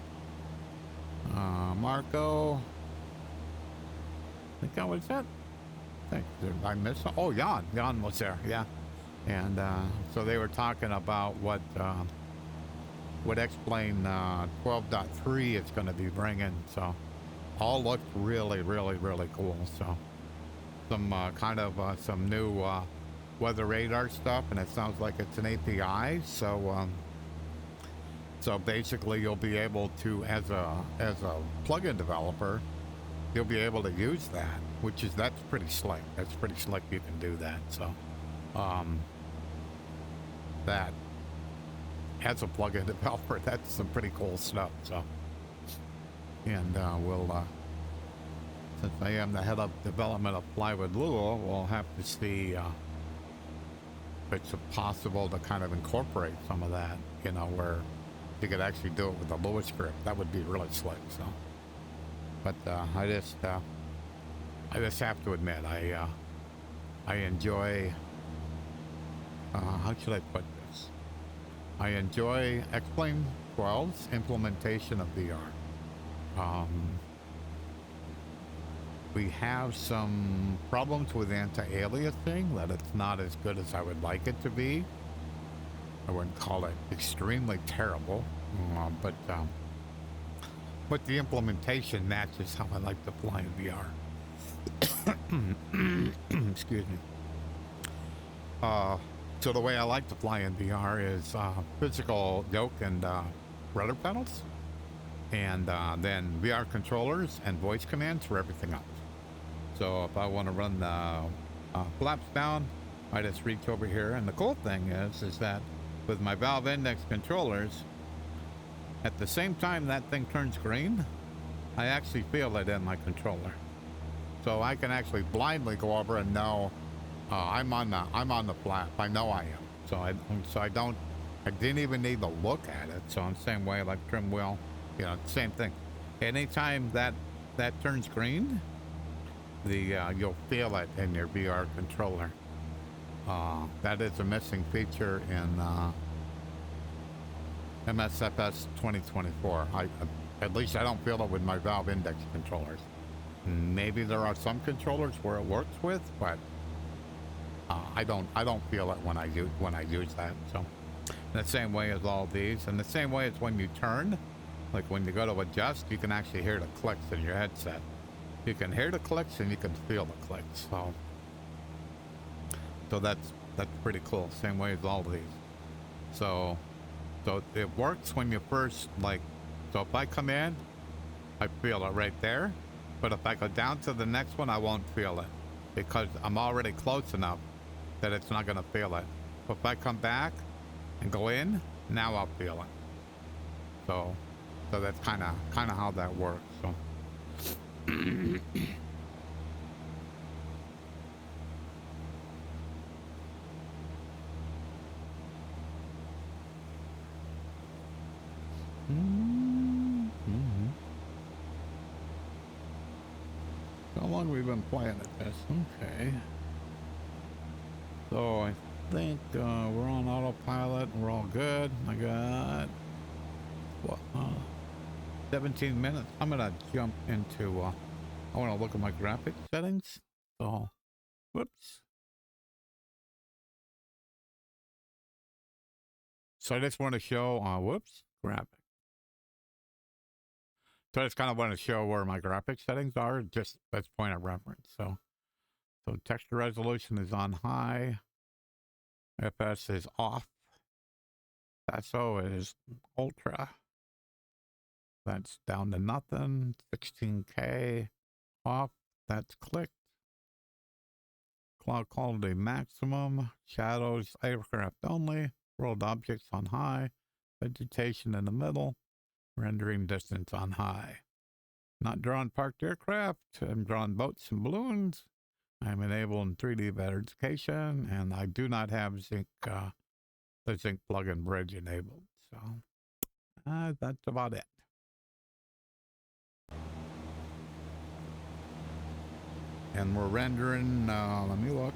A: Marco. I think that was it. Did I miss? Oh, Jan. Jan was there. Yeah, and so they were talking about what X-Plane 12.3 is going to be bringing. So. All looked really, really, really cool. So some kind of some new weather radar stuff, and it sounds like it's an API. So basically you'll be able to, as a plugin developer, you'll be able to use that, that's pretty slick. That's pretty slick. You can do that. So, that as a plugin developer, that's some pretty cool stuff. So, and since I am the head of development of Plywood Lua, we'll have to see if it's possible to kind of incorporate some of that, you know, where you could actually do it with the Lua script. That would be really slick. So, but I just have to admit, I enjoy. How should I put this? I enjoy X-Plane 12's implementation of VR. We have some problems with anti-aliasing, that it's not as good as I would like it to be. I wouldn't call it extremely terrible, but the implementation matches how I like to fly in VR. Excuse me. So the way I like to fly in VR is physical yoke and rudder pedals, and then VR controllers and voice commands for everything else. So if I want to run the flaps down, I just reach over here. And the cool thing is that with my valve index controllers, at the same time that thing turns green, I actually feel it in my controller. So I can actually blindly go over and know I'm on the flap. I know I am. So I didn't even need to look at it. So I'm the same way like trim wheel, you know, same thing. Anytime that turns green, you'll feel it in your VR controller. That is a missing feature in MSFS 2024. At least I don't feel it with my valve index controllers. Maybe there are some controllers where it works with, but I don't feel it when I use that. So the same way as all these, and the same way as when you turn, like when you go to adjust, you can actually hear the clicks in your headset. You can hear the clicks and you can feel the clicks. So that's pretty cool. Same way as all these. So it works when you first, like, so if I come in, I feel it right there. But if I go down to the next one, I won't feel it because I'm already close enough that it's not going to feel it. But if I come back and go in, now I'll feel it. So that's kind of how that works. So. How long we've been playing at this? Okay. So I think we're on autopilot and we're all good. I got what? 17 minutes. I'm gonna jump into. I want to look at my graphic settings. So, whoops. So I just want to show. Whoops, graphic. So I just kind of want to show where my graphic settings are, just as point of reference. So texture resolution is on high. FS is off. SO is ultra. That's down to nothing. 16K off. That's clicked. Cloud quality maximum. Shadows aircraft only. World objects on high. Vegetation in the middle. Rendering distance on high. Not drawing parked aircraft. I'm drawing boats and balloons. I'm enabling 3D verification, and I do not have Zinc, the Zinc plugin bridge enabled. So that's about it. And we're rendering, let me look.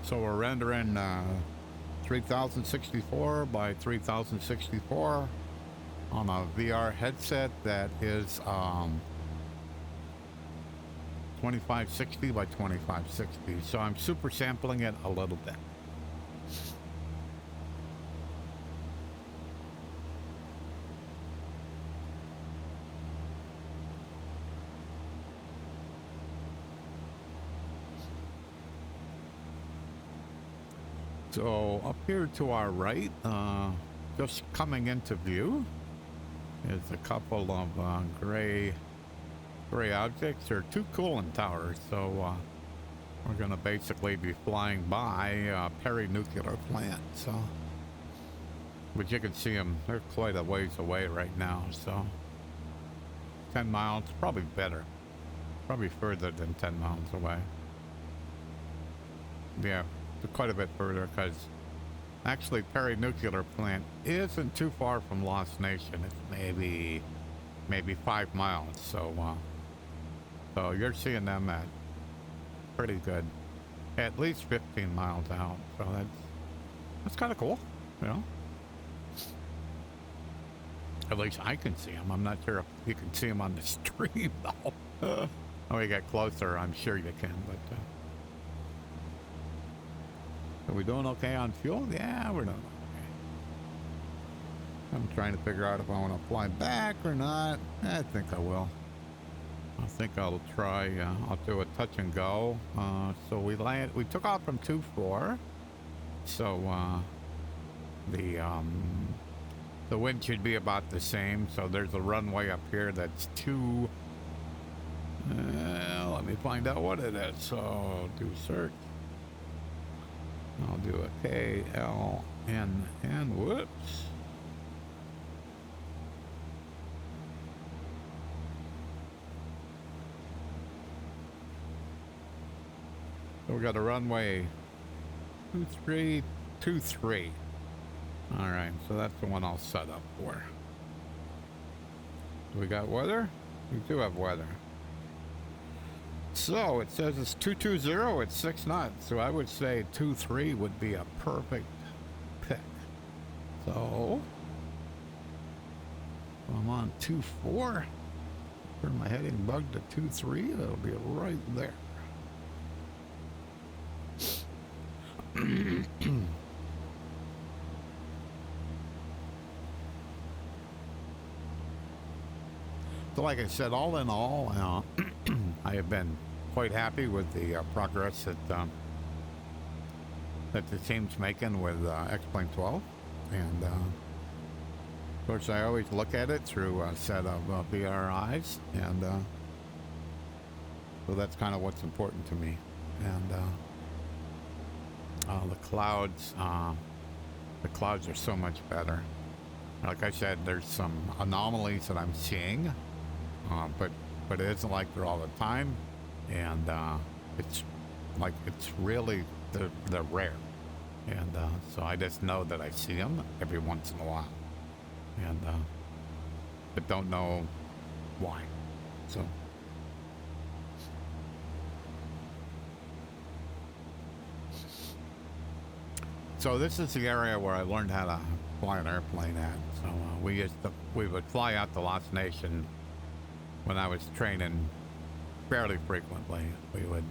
A: So we're rendering 3064 by 3064 on a VR headset that is 2560 by 2560. So I'm super sampling it a little bit. So up here to our right, just coming into view is a couple of gray objects. They're two cooling towers, so we're going to basically be flying by Perry nuclear plant. So, but you can see them; they're quite a ways away right now. So, 10 miles, probably better, probably further than 10 miles away. Yeah, quite a bit further, because actually Perry nuclear plant isn't too far from Lost Nation. It's maybe 5 miles. So so you're seeing them at pretty good, at least 15 miles out. So that's kind of cool, you know. At least I can see them. I'm not sure if you can see them on the stream though. When we get closer, I'm sure you can, but are we doing okay on fuel? Yeah, we're doing okay. I'm trying to figure out if I want to fly back or not. I think I will. I think I'll try, I'll do a touch and go. So we took off from 2-4. So, the wind should be about the same. So there's a runway up here that's let me find out what it is. So do search. I'll do a KLNN, whoops. So we got a runway 2323. All right, so that's the one I'll set up for. We got weather? We do have weather. So it says it's 220 at 6 knots. So I would say 23 would be a perfect pick. So I'm on 24. Turn my heading bug to 23. That'll be right there. So like I said, all in all, I have been quite happy with the progress that the team's making with X-Plane 12, and of course I always look at it through a set of VR eyes, and so that's kind of what's important to me. And the clouds are so much better. Like I said, there's some anomalies that I'm seeing, but it isn't like they're all the time. And it's really they're rare, and so I just know that I see them every once in a while, and but don't know why. So this is the area where I learned how to fly an airplane at. So we would fly out to Lost Nation when I was training. Fairly frequently, we would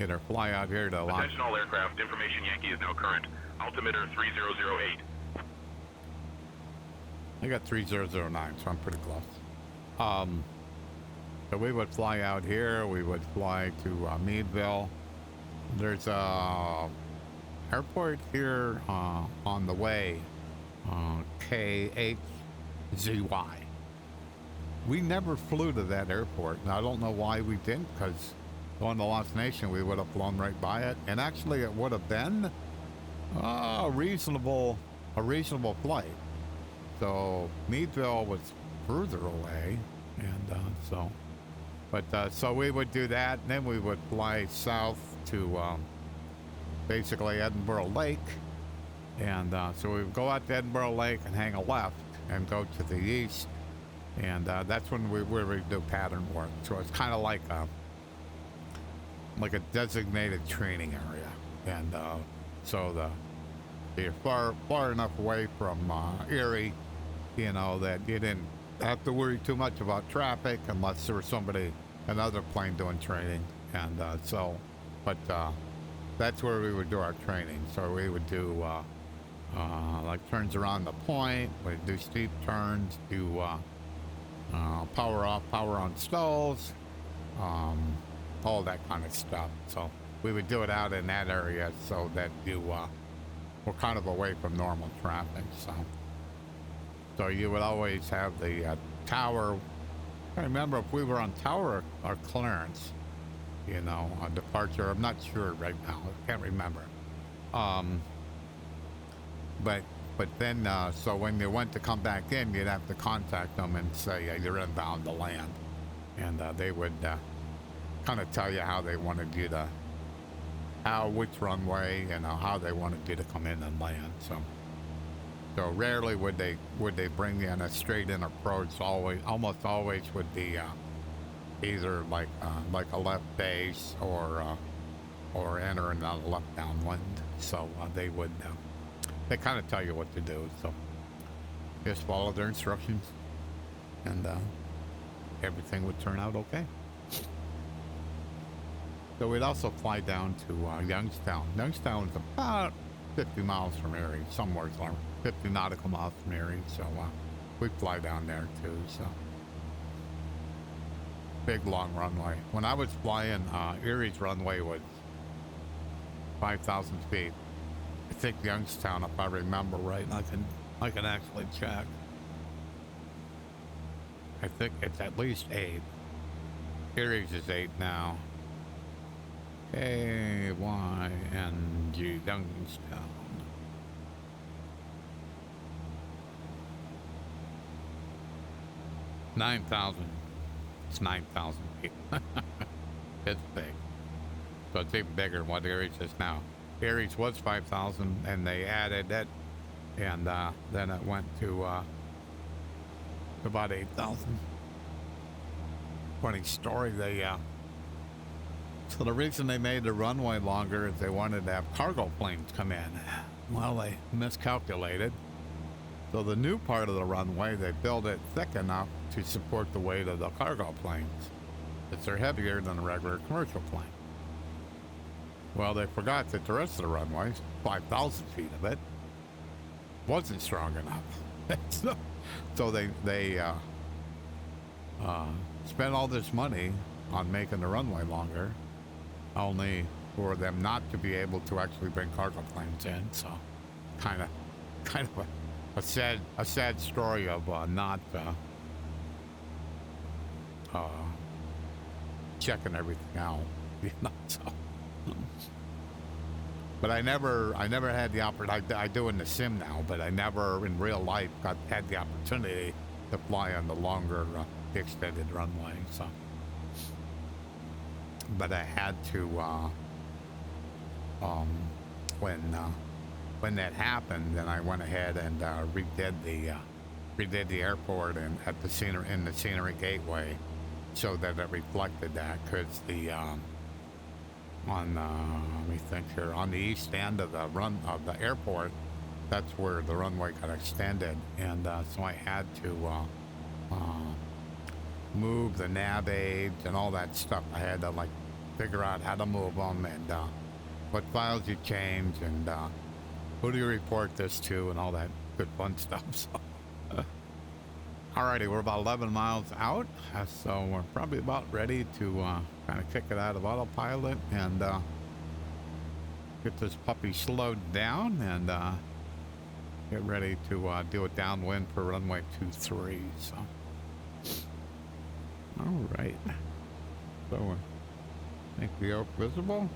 A: either fly out here to
E: Attention all aircraft, information Yankee is now current. Altimeter 3008.
A: I got 3009, so I'm pretty close. So we would fly out here. We would fly to Meadville. There's a airport here on the way, KHZY. We never flew to that airport, and I don't know why we didn't, because going to Lost Nation, we would have flown right by it, and actually it would have been a reasonable flight. So Meadville was further away, and so we would do that, and then we would fly south to basically Edinburgh Lake, and so we would go out to Edinburgh Lake and hang a left and go to the east. And that's when we do pattern work. So it's kind of like a designated training area. And so you're far enough away from Erie, you know, that you didn't have to worry too much about traffic unless there was another plane doing training. And but that's where we would do our training. So we would do like turns around the point, we'd do steep turns, do power off, power on stalls, all that kind of stuff. So we would do it out in that area so that you were kind of away from normal traffic. So So you would always have the tower. I remember if we were on tower or clearance, you know, on departure. I'm not sure right now. I can't remember. But then, so when you went to come back in, you'd have to contact them and say you're inbound to land, and they would kind of tell you how they wanted you to, which runway, you know, how they wanted you to come in and land. So rarely would they bring you in a straight in approach. Almost always would be either like a left base or entering on a left downwind. So they would they kind of tell you what to do. So just follow their instructions, and everything would turn out okay. So we'd also fly down to Youngstown. Youngstown is about 50 miles from Erie, somewhere around 50 nautical miles from Erie. So we'd fly down there too. So big long runway. When I was flying, Erie's runway was 5,000 feet. I think Youngstown, if I remember right, I can actually check. I think it's at least 8. Erie's is 8 now. A-Y-N-G, Youngstown. It's 9,000 feet. It's big. So it's even bigger than what Erie's is now. Erie's was 5,000 and they added it, and then it went to about 8,000. Funny story, so the reason they made the runway longer is they wanted to have cargo planes come in. Well, they miscalculated. So the new part of the runway, they built it thick enough to support the weight of the cargo planes. They're heavier than a regular commercial plane. Well, they forgot that the rest of the runway, 5,000 feet of it, wasn't strong enough. So they spent all this money on making the runway longer, only for them not to be able to actually bring cargo planes in. So kind of a sad story of not checking everything out, you know. So, but I never had the opportunity. I do in the sim now, but I never in real life had the opportunity to fly on the longer, the extended runway. So, but I had to when that happened, then I went ahead and redid the airport and at the scenery gateway, so that it reflected that, because the let me think here, on the east end of the airport, that's where the runway got extended, and so I had to move the nav aids and all that stuff. I had to like figure out how to move them, and what files you change, and who do you report this to, and all that good fun stuff. So alrighty, we're about 11 miles out, so we're probably about ready to kind of kick it out of autopilot and get this puppy slowed down and get ready to do a downwind for runway 23. So, all right. So, make the oak visible.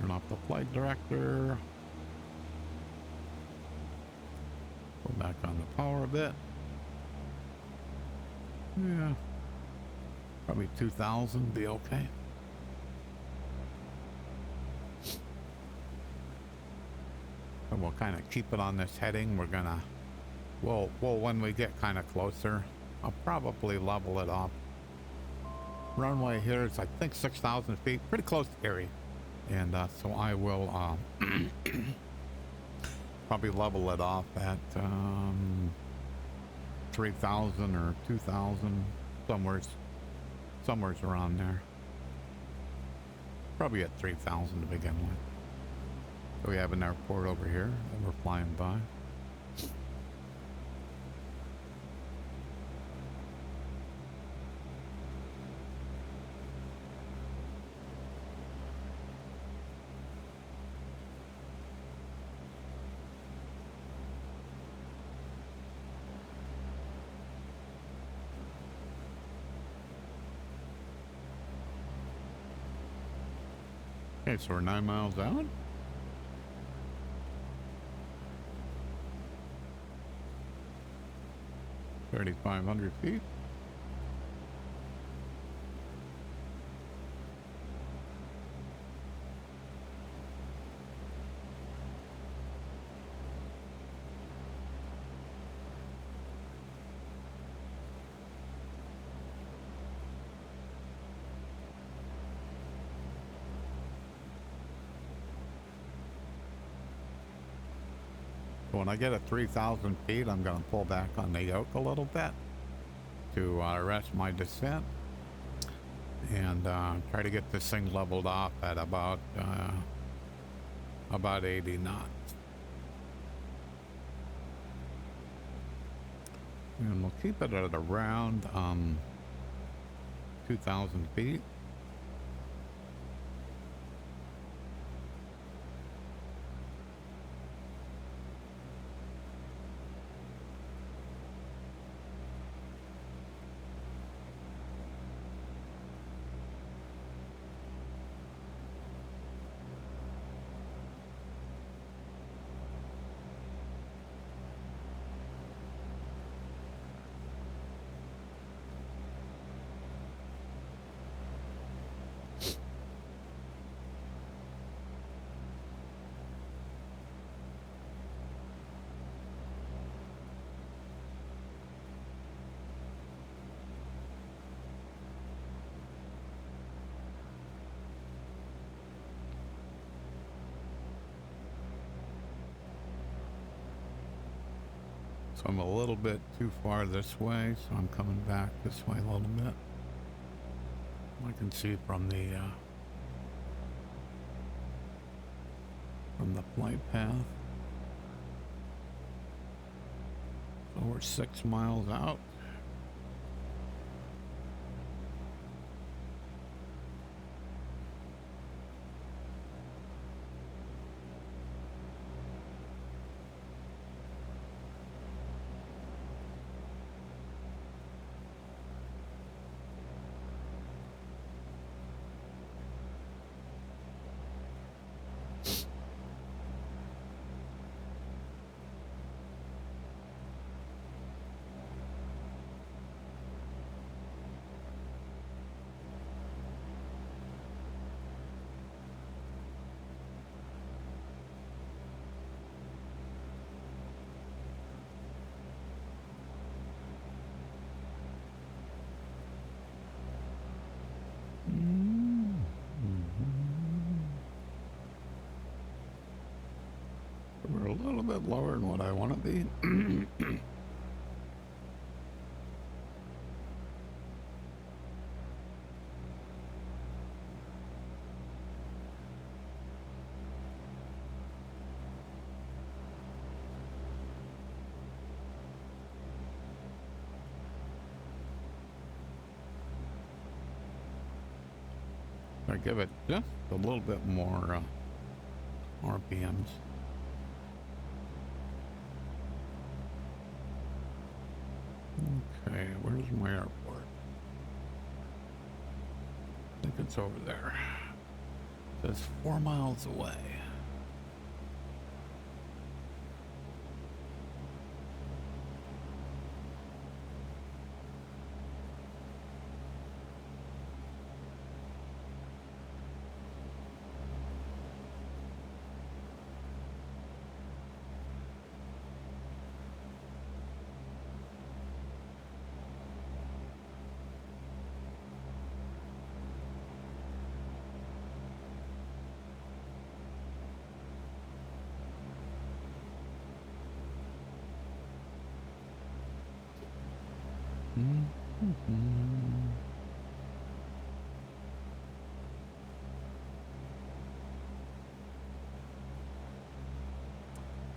A: Turn off the flight director. Go back on the power a bit. Yeah. Probably 2,000 be okay. And we'll kind of keep it on this heading. We're gonna, well, when we get kind of closer, I'll probably level it off. Runway here is, I think, 6,000 feet, pretty close to Erie. And so I will probably level it off at 3,000 or 2,000, somewhere's around there. Probably at 3,000 to begin with. So we have an airport over here that we're flying by. Okay, so we're 9 miles out. $3,500 feet. When I get at 3,000 feet, I'm going to pull back on the yoke a little bit to arrest my descent and try to get this thing leveled off at about 80 knots. And we'll keep it at around 2,000 feet. So I'm a little bit too far this way, so I'm coming back this way a little bit. I can see from the flight path. So we're 6 miles out. We're a little bit lower than what I want to be. I give it just a little bit more RPMs. Okay, where's my airport? I think it's over there. It's 4 miles away.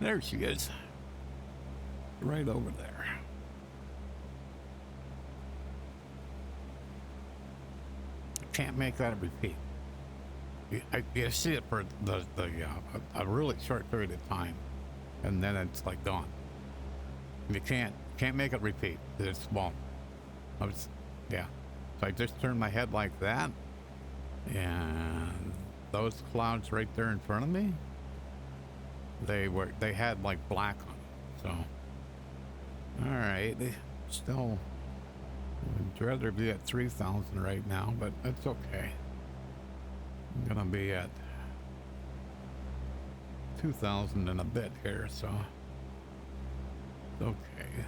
A: There she is. Right over there. Can't make that a repeat. You see it for a really short period of time, and then it's like gone. You can't make it repeat. It's won't. So I just turned my head like that, and those clouds right there in front of me, they had like black on them. So, all right, still, I'd rather be at 3,000 right now, but that's okay. I'm gonna be at 2,000 in a bit here, so it's okay.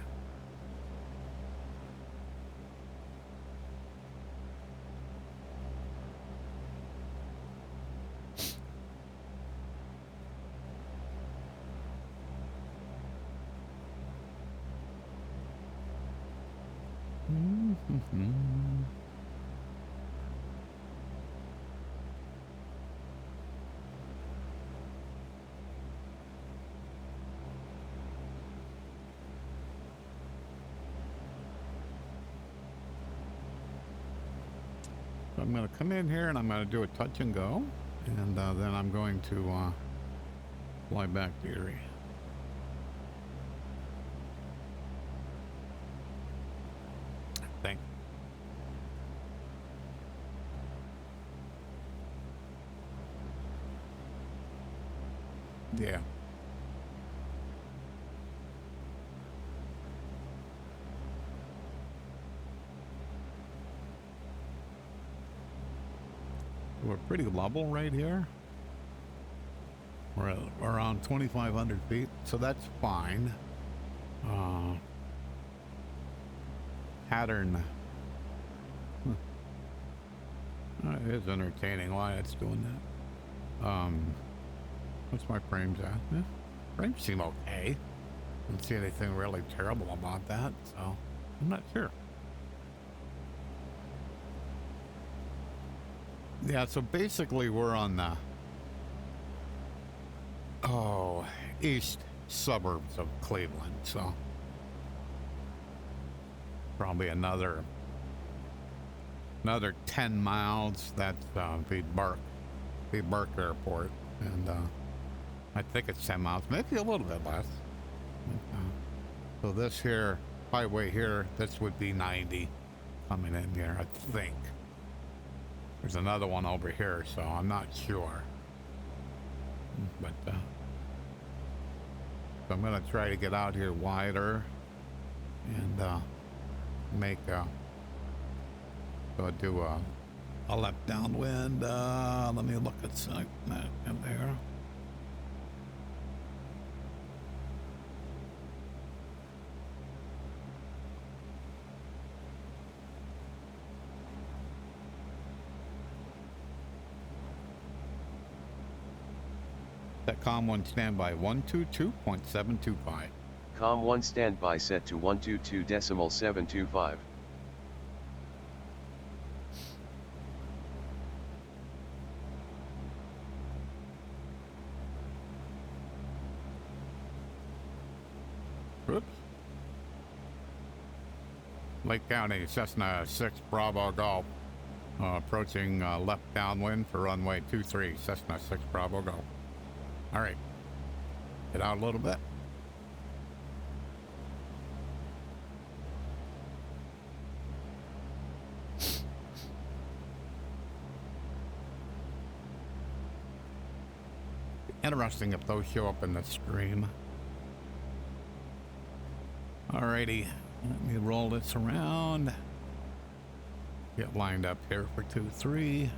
A: So I'm going to come in here and I'm going to do a touch and go, and then I'm going to fly back to Erie. Thank you. Yeah. We're pretty level right here. We're at around 2,500 feet, so that's fine. Pattern. It is entertaining why it's doing that. What's my frames at? Yeah, frames seem okay. Don't see anything really terrible about that, so I'm not sure. Yeah, so basically we're on the east suburbs of Cleveland, so probably another 10 miles. That's the Burke Airport, and I think it's 10 miles, maybe a little bit less. So this here highway here, this would be 90 coming in here, I think. There's another one over here, so I'm not sure. But so I'm gonna try to get out here wider and make so do a left downwind. Let me look at that in there. COM 1 standby 122.725.
D: COM 1 standby set to 122.725.
A: Oops. Lake County, Cessna 6 Bravo Golf. Approaching left downwind for runway 23, Cessna 6 Bravo Golf. All right, get out a little bit. Interesting if those show up in the stream. Alrighty, let me roll this around. Get lined up here for 2-3.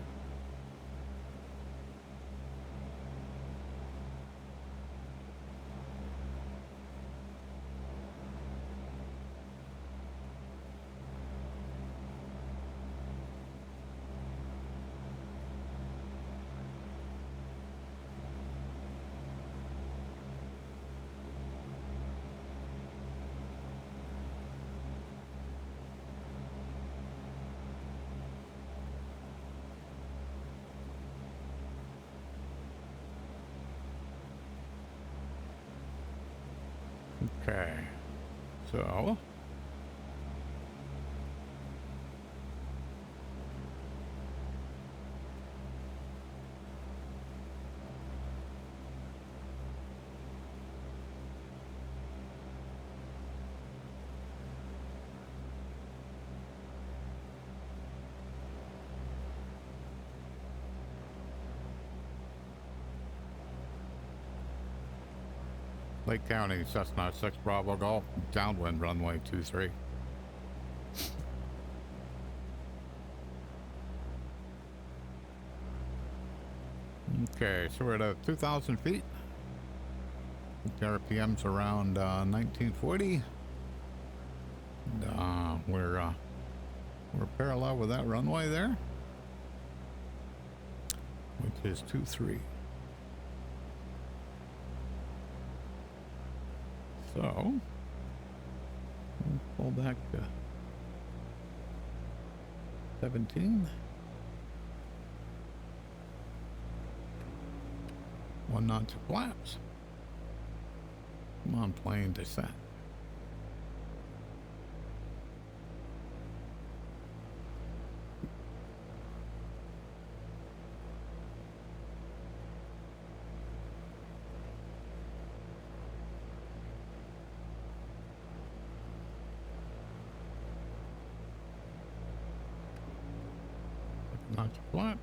A: Okay, so Lake County, Cessna 6 Bravo Golf, downwind runway 23. Okay, so we're at 2,000 feet. The RPM's around 1940. And, we're parallel with that runway there, which is 23. So, we'll pull back to 17. One knot to flaps. Come on, plane, descent. Knot to flaps.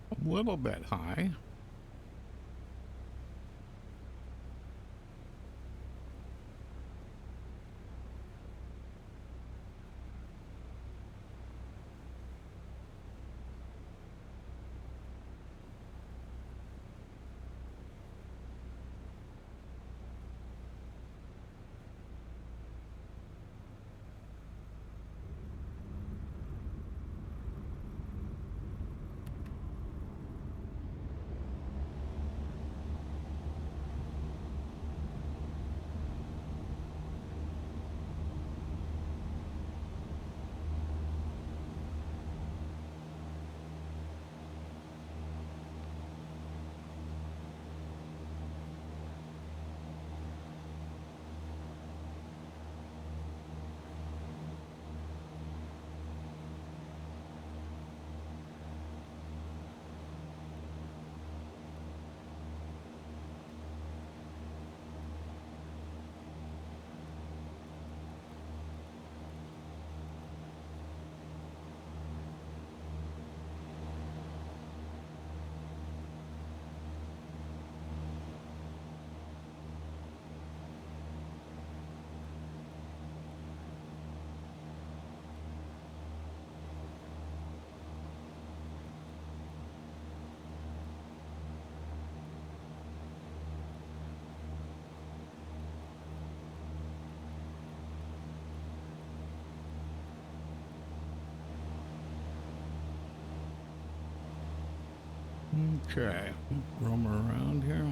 A: A little bit high. Okay, roam around here.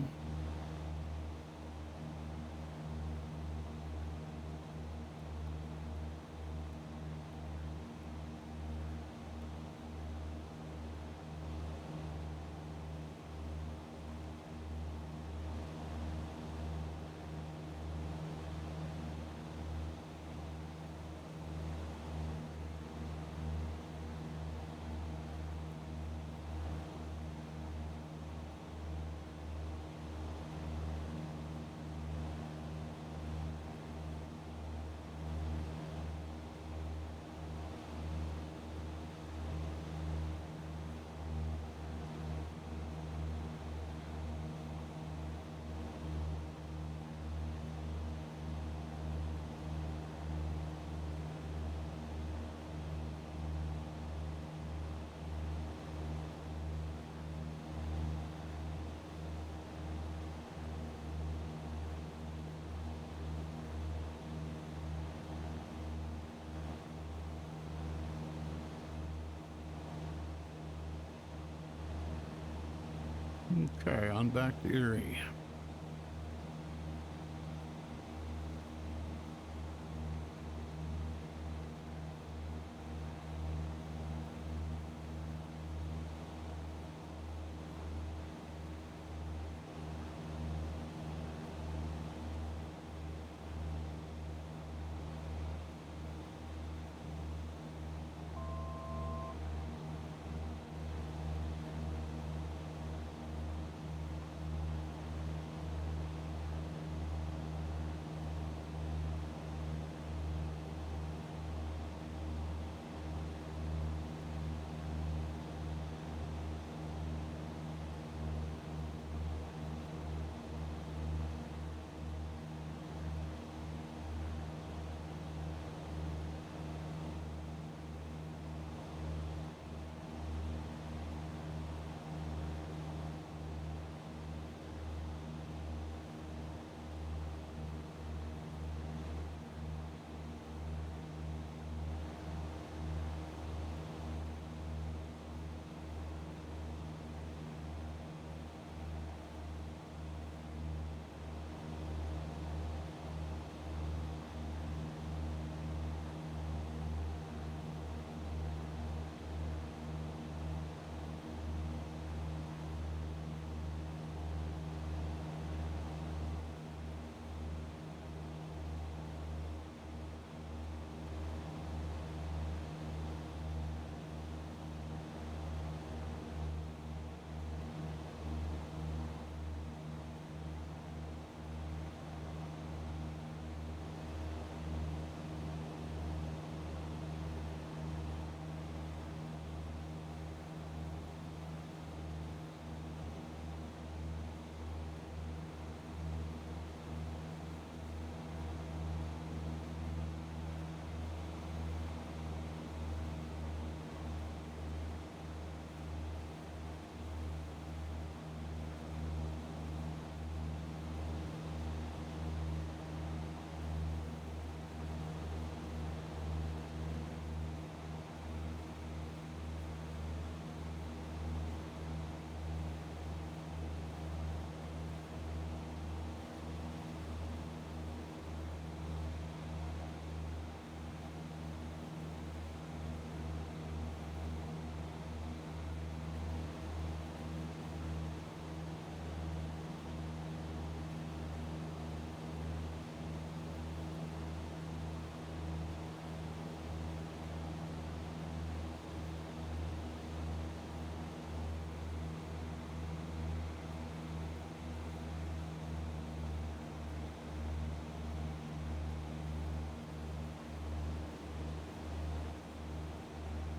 A: Okay, on back to Erie.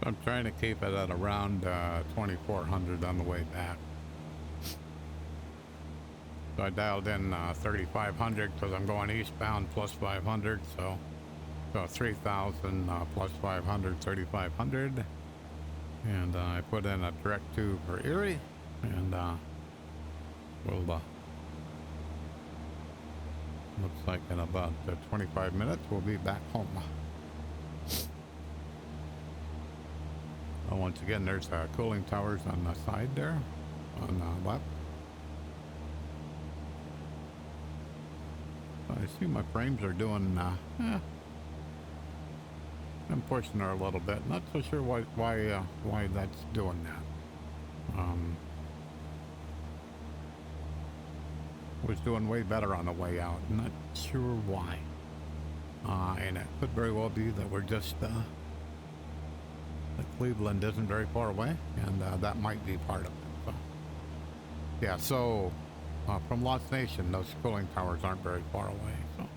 A: I'm trying to keep it at around 2400 on the way back. So I dialed in 3500 because I'm going eastbound plus 500, so 3000 plus 500, 3500. And I put in a direct tube for Erie, and we'll looks like in about 25 minutes we'll be back home. Once again, there's cooling towers on the side there, on the left. I see my frames are doing, I'm pushing her a little bit. Not so sure why that's doing that. Was doing way better on the way out. Not sure why. And it could very well be that we're just, that Cleveland isn't very far away, and that might be part of it. So, yeah, so from Lost Nation, those cooling towers aren't very far away. So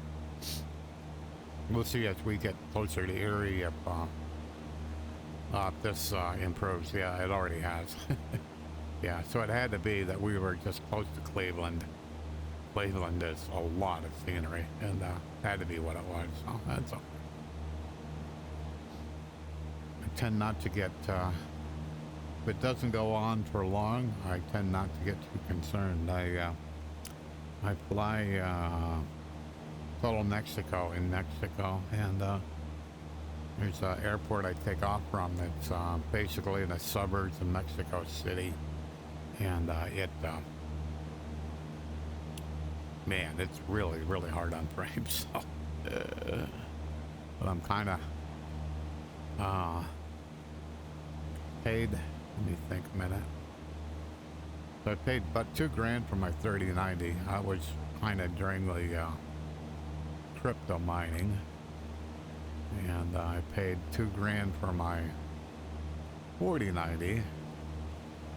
A: we'll see as we get closer to Erie if this improves. Yeah, it already has. Yeah, so it had to be that we were just close to Cleveland. Cleveland is a lot of scenery, and had to be what it was. So that's okay. I tend not to get, if it doesn't go on for long, I tend not to get too concerned. I fly Total Mexico in Mexico, and there's an airport I take off from that's basically in the suburbs of Mexico City, and man, it's really, really hard on frames. So, but I'm kind of paid. Let me think a minute. So I paid about $2,000 for my 3090. I was kind of during the crypto mining, and I paid $2,000 for my 4090, and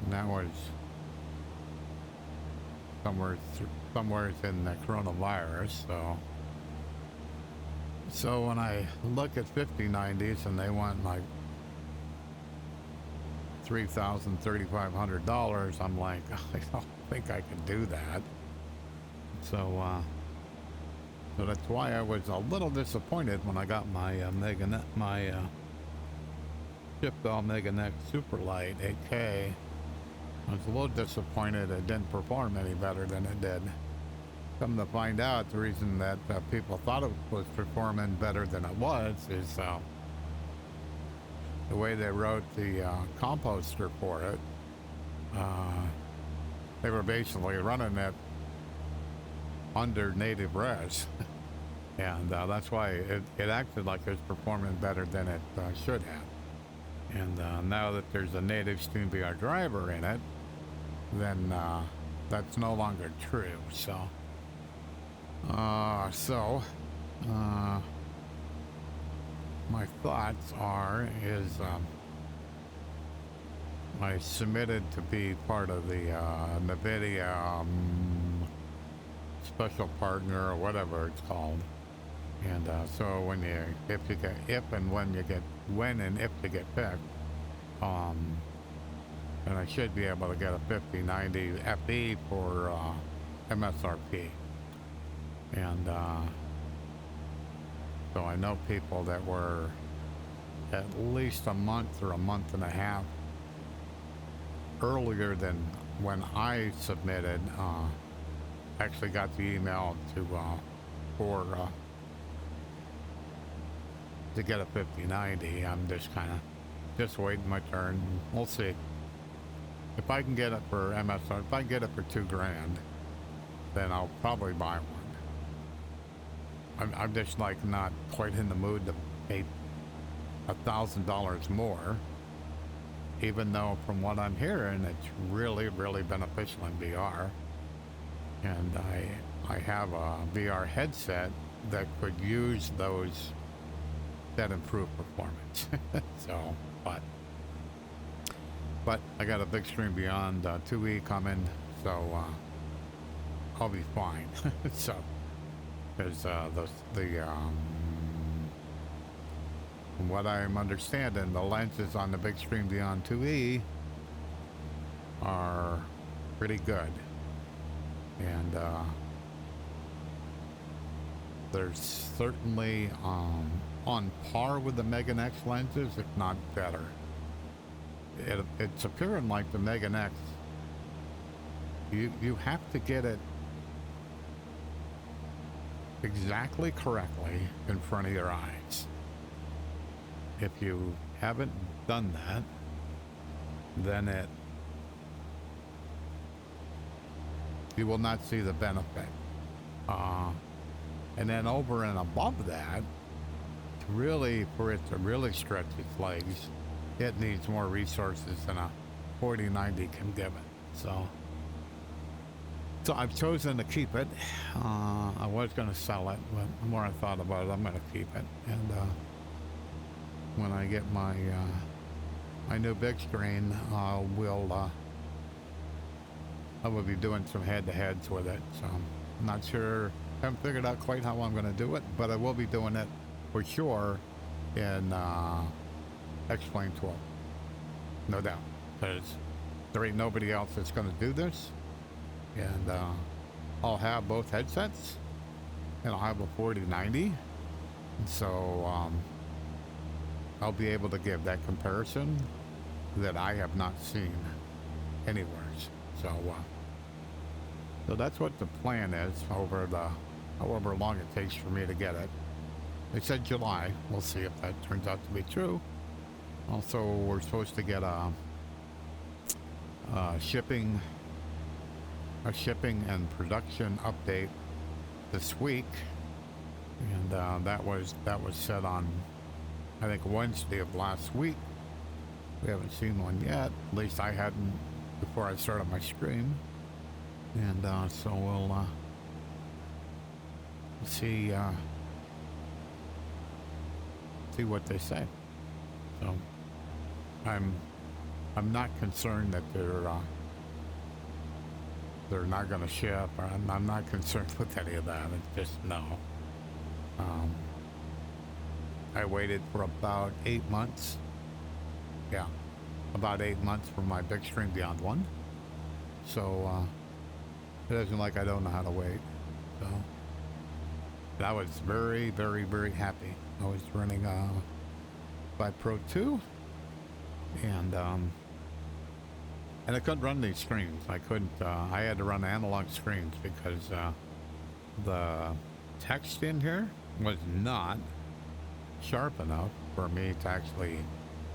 A: that was somewhere in the coronavirus. So when I look at 5090s and they want like $3,000, $3,500, I'm like, I don't think I can do that. So that's why I was a little disappointed when I got my Chipbell Meganeck Superlight 8K. I was a little disappointed it didn't perform any better than it did. Come to find out, the reason that people thought it was performing better than it was is the way they wrote the composter for it. They were basically running it under native res. And that's why it acted like it was performing better than it should have. And now that there's a native SteamVR driver in it, then that's no longer true. So my thoughts is I submitted to be part of the NVIDIA special partner or whatever it's called. And so when and if you get picked, and I should be able to get a 5090 FE for MSRP. And so I know people that were at least a month or a month and a half earlier than when I submitted, actually got the email to get a 5090. I'm just waiting my turn. We'll see. If I can get it for MSR, if I can get it for $2,000, then I'll probably buy one. I'm just like not quite in the mood to pay $1,000 more, even though from what I'm hearing, it's really, really beneficial in VR. And I have a VR headset that could use that improved performance. So, but I got a Bigscreen Beyond 2E coming, so I'll be fine. So, because from what I'm understanding, the lenses on the Bigscreen Beyond 2E are pretty good, and they're certainly on par with the Meganex lenses, if not better. It's appearing like the Meganex, you have to get it exactly correctly in front of your eyes. If you haven't done that, then you will not see the benefit. And then over and above that, for it to really stretch its legs, it needs more resources than a 4090 can give it. So I've chosen to keep it. I was going to sell it, but the more I thought about it, I'm going to keep it. And when I get my new big screen, I will be doing some head-to-heads with it. So I'm not sure, haven't figured out quite how I'm going to do it, but I will be doing it for sure in X-Plane 12, no doubt, because there ain't nobody else that's going to do this. And I'll have both headsets, and I'll have a 4090, and so I'll be able to give that comparison that I have not seen anywhere. So that's what the plan is over however long it takes for me to get it. They said July. We'll see if that turns out to be true. Also, we're supposed to get a shipping and production update this week, and that was set on, I think, Wednesday of last week. We haven't seen one yet. At least I hadn't before I started my stream, and so we'll see what they say. So I'm not concerned that they're not going to ship, or I'm not concerned with any of that. It's just no. I waited for about 8 months. Yeah, about 8 months for my Bigscreen Beyond 1. So it isn't like I don't know how to wait. So I was very, very, very happy. I was running by Pro 2, and I couldn't run these screens. I couldn't. I had to run analog screens because the text in here was not sharp enough for me to actually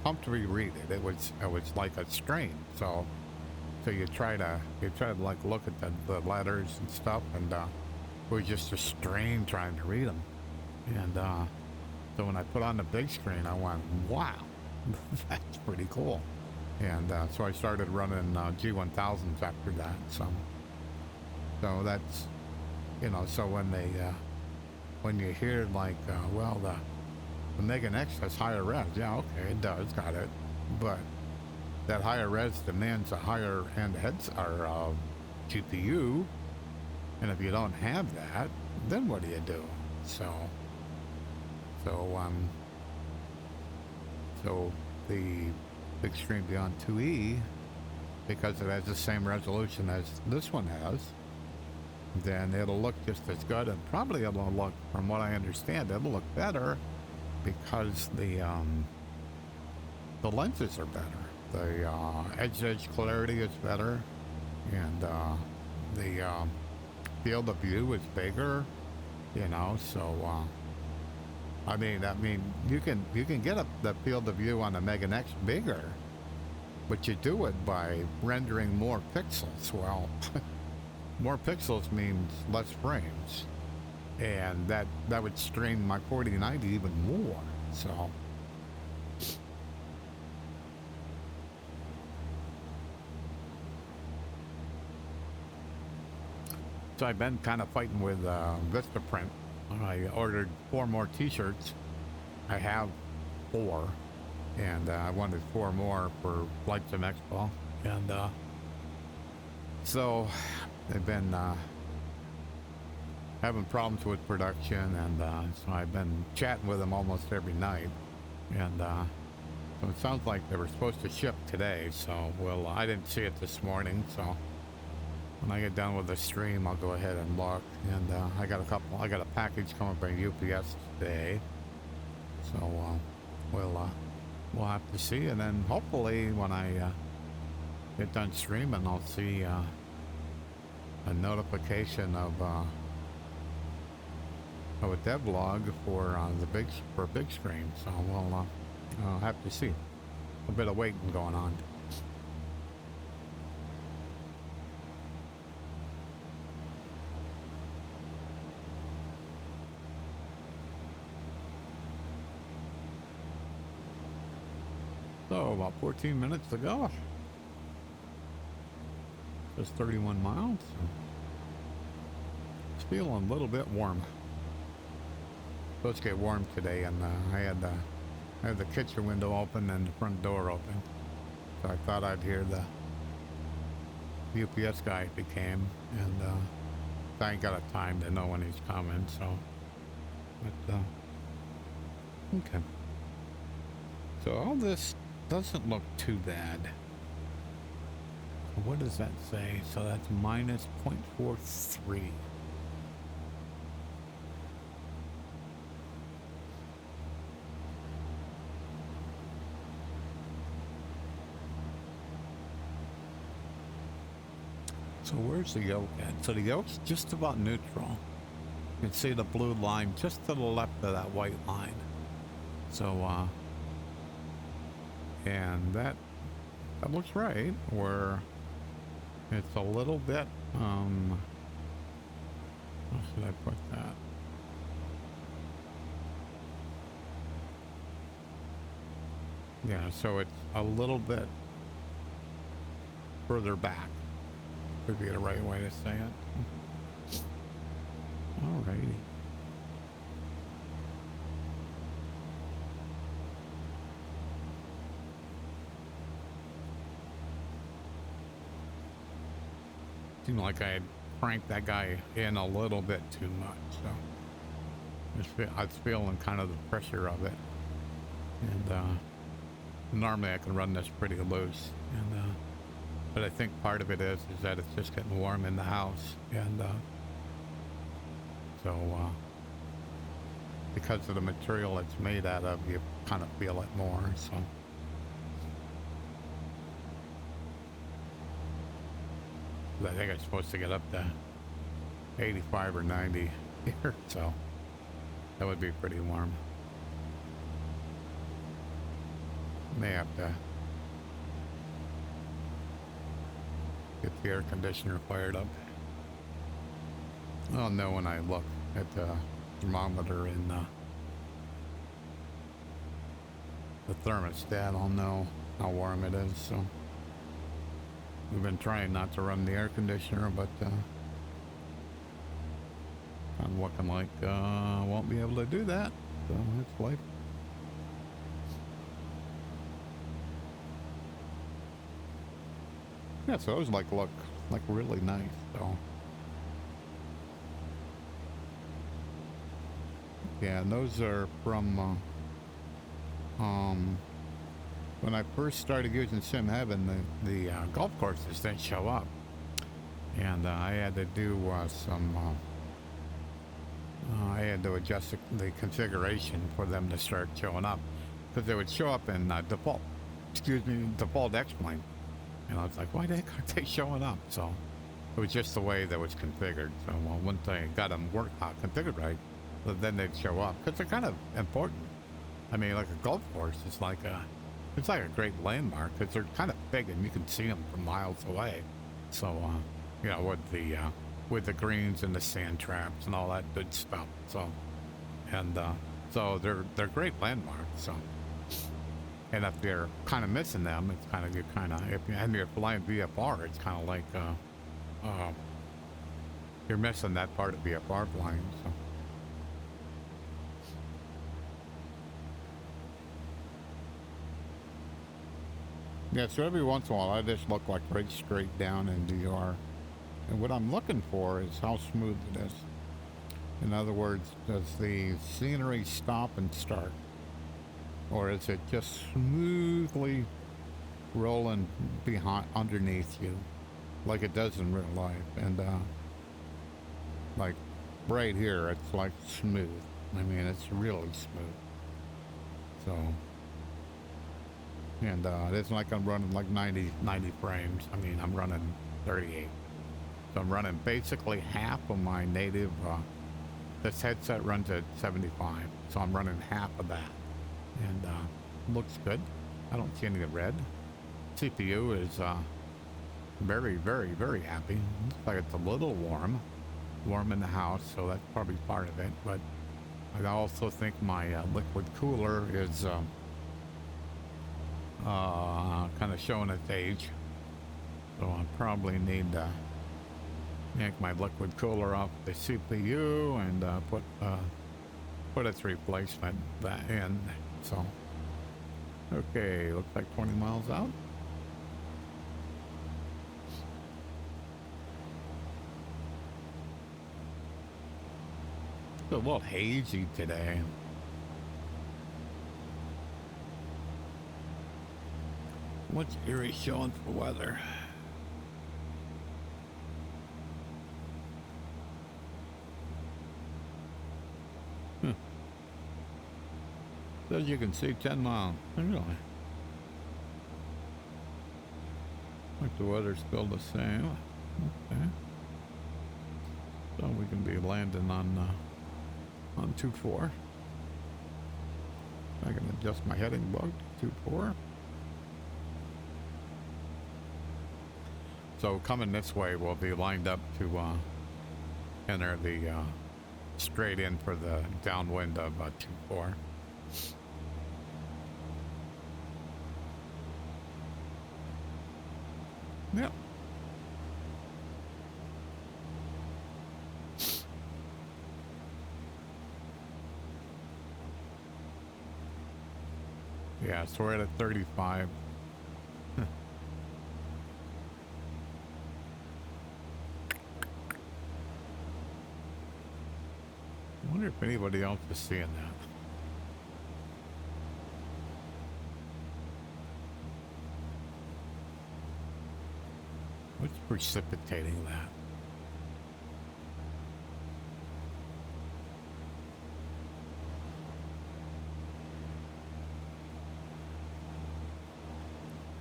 A: comfortably read it. It was like a screen. So you try to like look at the letters and stuff, and it was just a strain trying to read them. And so when I put on the big screen, I went, wow, that's pretty cool. And so I started running G1000s after that. So that's, you know, so when you hear like, well, the Megan X has higher res, yeah, okay, it does, got it, but that higher res demands a higher end GPU, and if you don't have that, then what do you do? So the Bigscreen Beyond 2E, because it has the same resolution as this one has, then it'll look just as good, and probably it'll look, from what I understand, it'll look better because the lenses are better. The edge clarity is better, and the field of view is bigger, you know. So I mean you can get the field of view on the Megan X bigger, but you do it by rendering more pixels. Well, more pixels means less frames, and that would strain my 4090 even more. So I've been kind of fighting with Vistaprint. I ordered 4 more t-shirts. I have 4, and I wanted 4 more for Flight Sim Expo, and so they've been having problems with production, and so I've been chatting with them almost every night, and so it sounds like they were supposed to ship today. So I didn't see it this morning, so when I get done with the stream, I'll go ahead and look. And I got a package coming by UPS today, so we'll have to see. And then hopefully when I get done streaming, I'll see a notification of a devlog for big screen. So we'll have to see. A bit of waiting going on. So about 14 minutes to go. Just 31 miles. It's feeling a little bit warm. Supposed to get warm today, and I had the kitchen window open and the front door open. So I thought I'd hear the UPS guy if he came, and I ain't got a time to know when he's coming. So, but okay. So all this doesn't look too bad. What does that say? So that's minus 0.43. So where's the yoke at? So the yoke's just about neutral. You can see the blue line just to the left of that white line. So and that looks right. Where It's a little bit, how should I put that? Yeah, so it's a little bit further back, would be the right way to say it. Alrighty. Seemed like I had cranked that guy in a little bit too much, so I was feeling kind of the pressure of it. And normally I can run this pretty loose, and but I think part of it is that it's just getting warm in the house, and so because of the material it's made out of, you kind of feel it more. So I think I'm supposed to get up to 85 or 90 here, so that would be pretty warm. May have to get the air conditioner fired up. I'll know when I look at the thermometer in the thermostat. I'll know how warm it is. So we've been trying not to run the air conditioner, but I'm looking like won't be able to do that. So it's life. Yeah, so those look like really nice. So yeah, and those are from when I first started using Sim Heaven, the golf courses didn't show up, and I had to do I had to adjust the configuration for them to start showing up, because they would show up in default X-Plane. And I was like, why the heck aren't they showing up? So it was just the way that was configured. So once I got them configured right, then they'd show up, because they're kind of important. I mean, like a golf course, it's like a great landmark, because they're kind of big and you can see them from miles away. So you know, with the greens and the sand traps and all that good stuff. So so they're great landmarks. So. And if you're kind of missing them, it's kind of, if you're flying VFR, it's kind of like, you're missing that part of VFR flying, so. Yeah, so every once in a while, I just look like right straight down in VR. And what I'm looking for is how smooth it is. In other words, does the scenery stop and start? Or is it just smoothly rolling underneath you, like it does in real life? And like right here, it's like smooth. I mean, it's really smooth. So, and it's like I'm running like 90 frames. I mean, I'm running 38. So I'm running basically half of my native. This headset runs at 75, so I'm running half of that. And looks good. I don't see any red. CPU is very, very, very happy. Looks like it's a little warm in the house, so that's probably part of it. But I also think my liquid cooler is kind of showing its age, so I probably need to yank my liquid cooler off the CPU and put its replacement in. So, okay, looks like 20 miles out. It's a little hazy today. What's Erie showing for weather? As you can see, 10 miles. Really? Like the weather's still the same. Okay. So we can be landing on 2-4. I can adjust my heading bug to 2-4. So coming this way, we'll be lined up to enter the straight in for the downwind of 2-4. Yep. Yeah, so we're at 35. I wonder if anybody else is seeing that. What's precipitating that?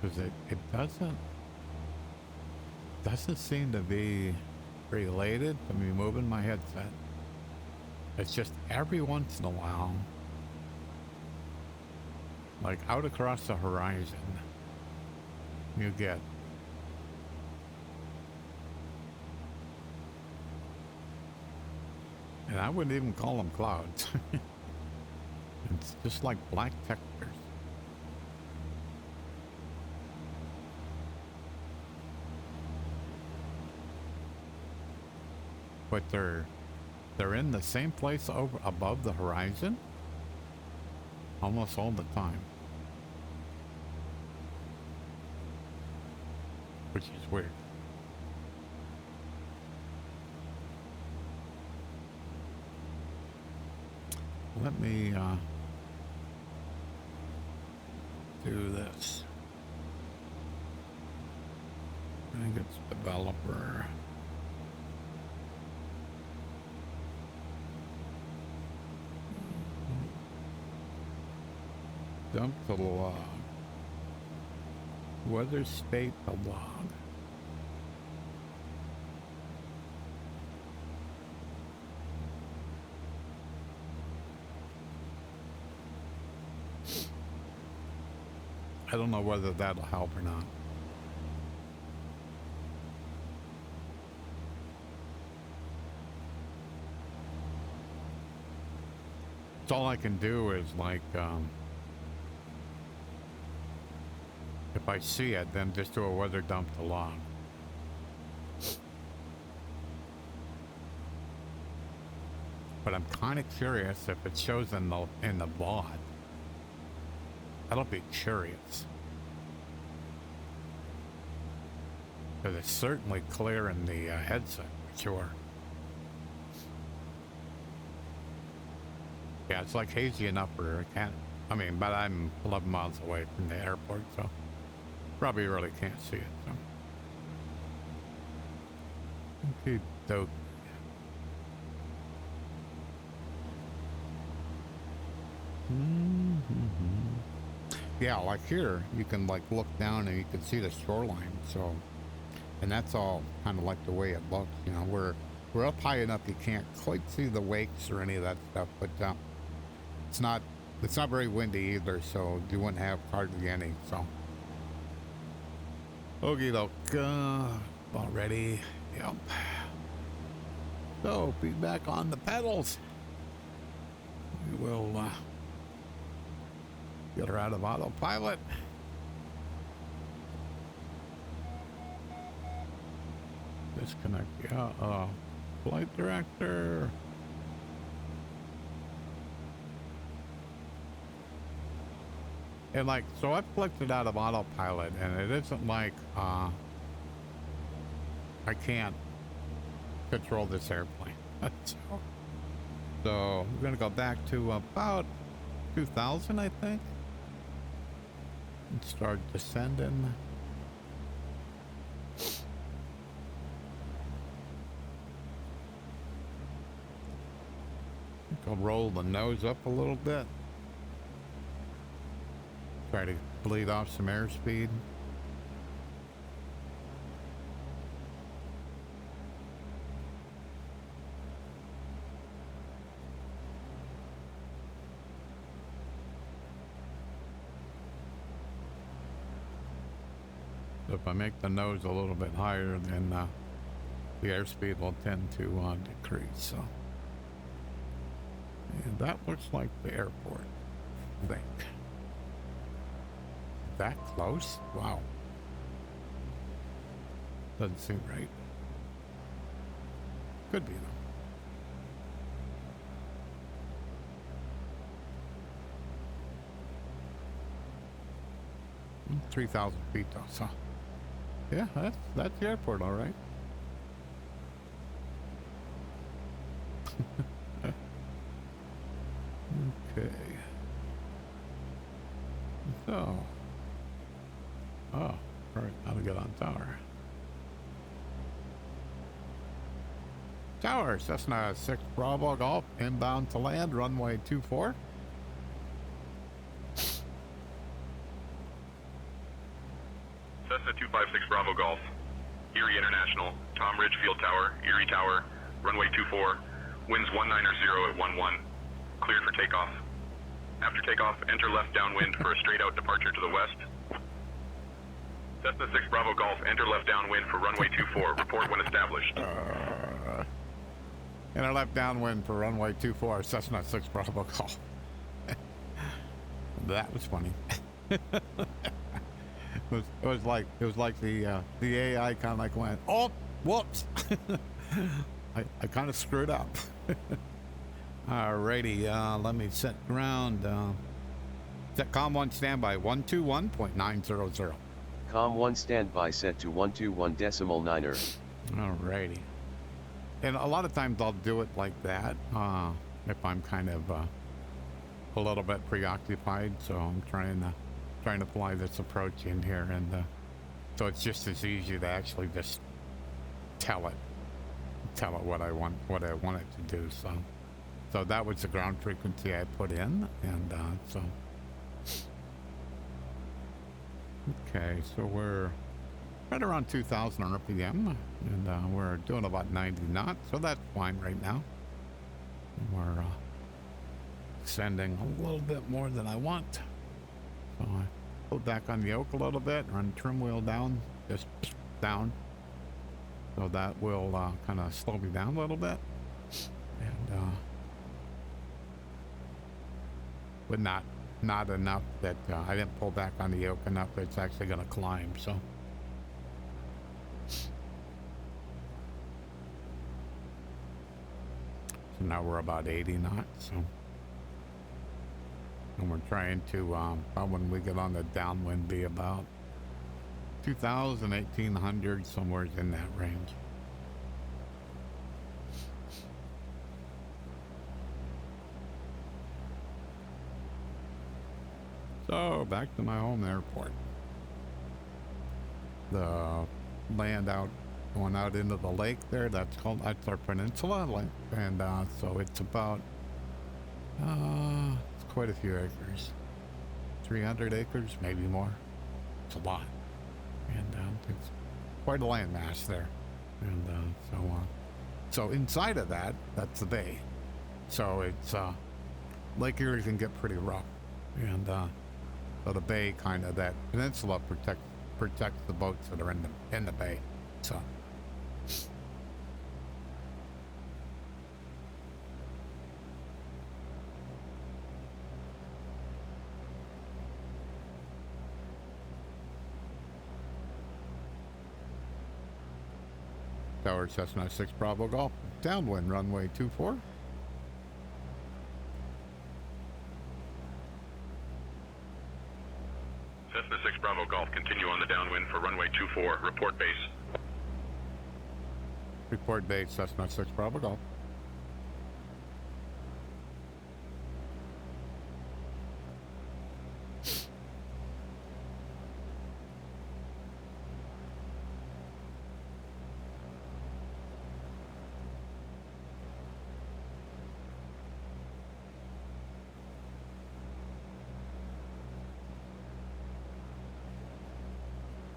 A: Because it doesn't seem to be related to me moving my headset. It's just every once in a while, like out across the horizon, you get and I wouldn't even call them clouds. It's just like black textures. But they're in the same place over above the horizon almost all the time, which is weird. Let me do this. I think it's developer. Dump the log. Weather state the log. I don't know whether that'll help or not. So all I can do is like, if I see it, then just do a weather dump to log. But I'm kind of curious if it shows in the VOD. That'll be curious. Because it's certainly clear in the headset, for sure. Yeah, it's like hazy enough where I can't, I mean, but I'm 11 miles away from the airport, so probably really can't see it, so. Okay, dope. Yeah, like here, you can like look down and you can see the shoreline, so, and that's all kind of like the way it looks, you know, we're up high enough you can't quite see the wakes or any of that stuff, but it's not very windy either, so you wouldn't have hardly any, so. Okie doke, about ready, yep. So, be back on the pedals. We will, get her out of autopilot. Disconnect, yeah, flight director. And like, so I've clicked it out of autopilot and it isn't like, I can't control this airplane. So we're gonna go back to about 2000, I think. And start descending. I'll roll the nose up a little bit. Try to bleed off some airspeed. If I make the nose a little bit higher, then the airspeed will tend to decrease. So, and that looks like the airport, I think. That close? Wow. Doesn't seem right. Could be, though. 3,000 feet, though, so. Yeah, that's the airport, all right. Okay. So. Oh, right, how to get on tower. Tower, Cessna 6 Bravo Golf, inbound to land, runway 24.
E: Cessna 256 Bravo Golf, Erie International, Tom Ridge Field Tower, Erie Tower, runway 24, winds 190 at 11, cleared for takeoff. After takeoff, enter left downwind for a straight out departure to the west. Cessna 6 Bravo Golf, enter left downwind for runway 24, report when established.
A: Enter left downwind for runway 24, Cessna 6 Bravo Golf. That was funny. It was like the AI kind of like went, oh, whoops. I kind of screwed up. Alrighty, let me set ground. Set COM 1 standby 121.900.
D: COM 1 standby set to 121.9er.
A: Alrighty. And a lot of times I'll do it like that if I'm kind of a little bit preoccupied. So I'm trying to fly this approach in here, and so it's just as easy to actually just tell it what I want it to do. So that was the ground frequency I put in, and so okay, so we're right around 2,000 RPM, and we're doing about 90 knots, so that's fine right now. We're sending a little bit more than I want. So I pull back on the yoke a little bit, run trim wheel down, just down. So that will kind of slow me down a little bit. And but not enough that I didn't pull back on the yoke enough that it's actually going to climb. So now we're about 80 knots. So, and we're trying to when we get on the downwind, be about 2,000, 1,800, somewhere in that range. So back to my home airport. The land out, going out into the lake there, that's our peninsula, and so it's about it's quite a few acres, 300 acres, maybe more. It's a lot, and it's quite a landmass there, and so inside of that, that's the bay. So it's Lake Erie can get pretty rough, and so the bay, kind of that peninsula, protects the boats that are in the bay. So Tower Cessna 6 Bravo Golf, downwind runway 24.
E: Cessna 6 Bravo Golf, continue on the downwind for runway 24, report base.
A: Report base, Cessna 6 Bravo Golf.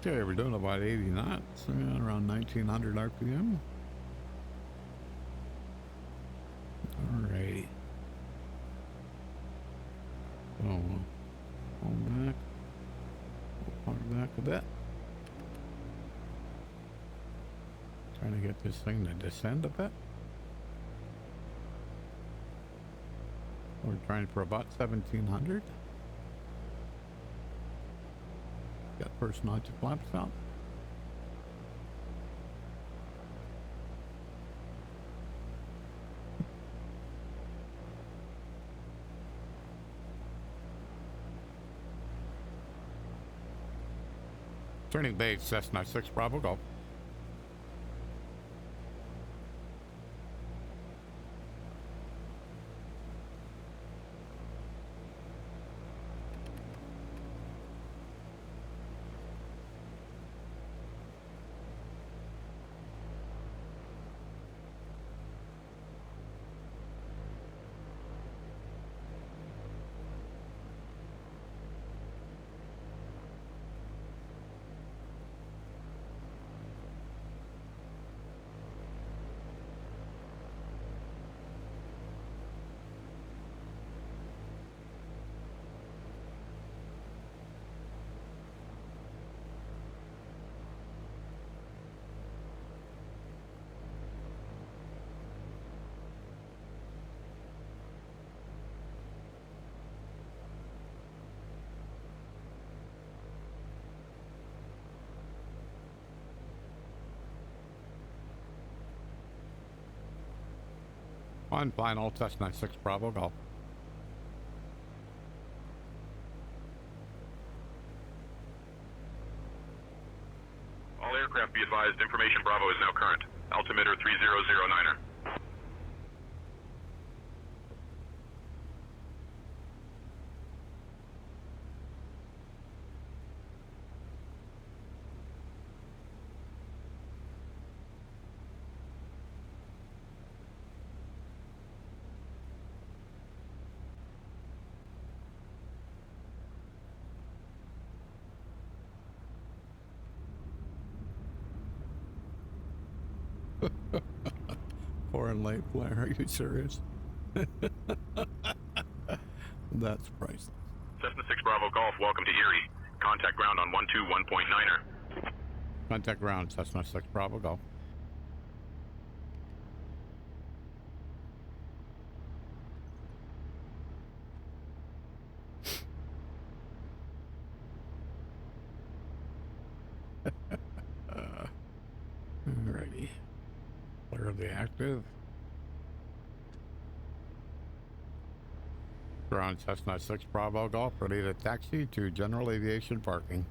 A: Okay, we're doing about 80 knots, around 1,900 RPM. Alrighty. So, pull back a bit. get this thing to descend a bit. We're trying for about 1700. Got first notch of flaps out. Turning base, Cessna 6 Bravo Golf. On final, Cessna 6 Bravo Golf.
E: All aircraft be advised, information Bravo is now current. Altimeter 3009er.
A: Foreign late flare, are you serious? That's priceless.
E: Cessna 6 Bravo Golf, welcome to Erie. Contact ground on 121.9er.
A: Contact ground, Cessna 6 Bravo Golf. Alrighty. Clear the active. Ground Cessna 6 Bravo Golf, ready to taxi to general aviation parking.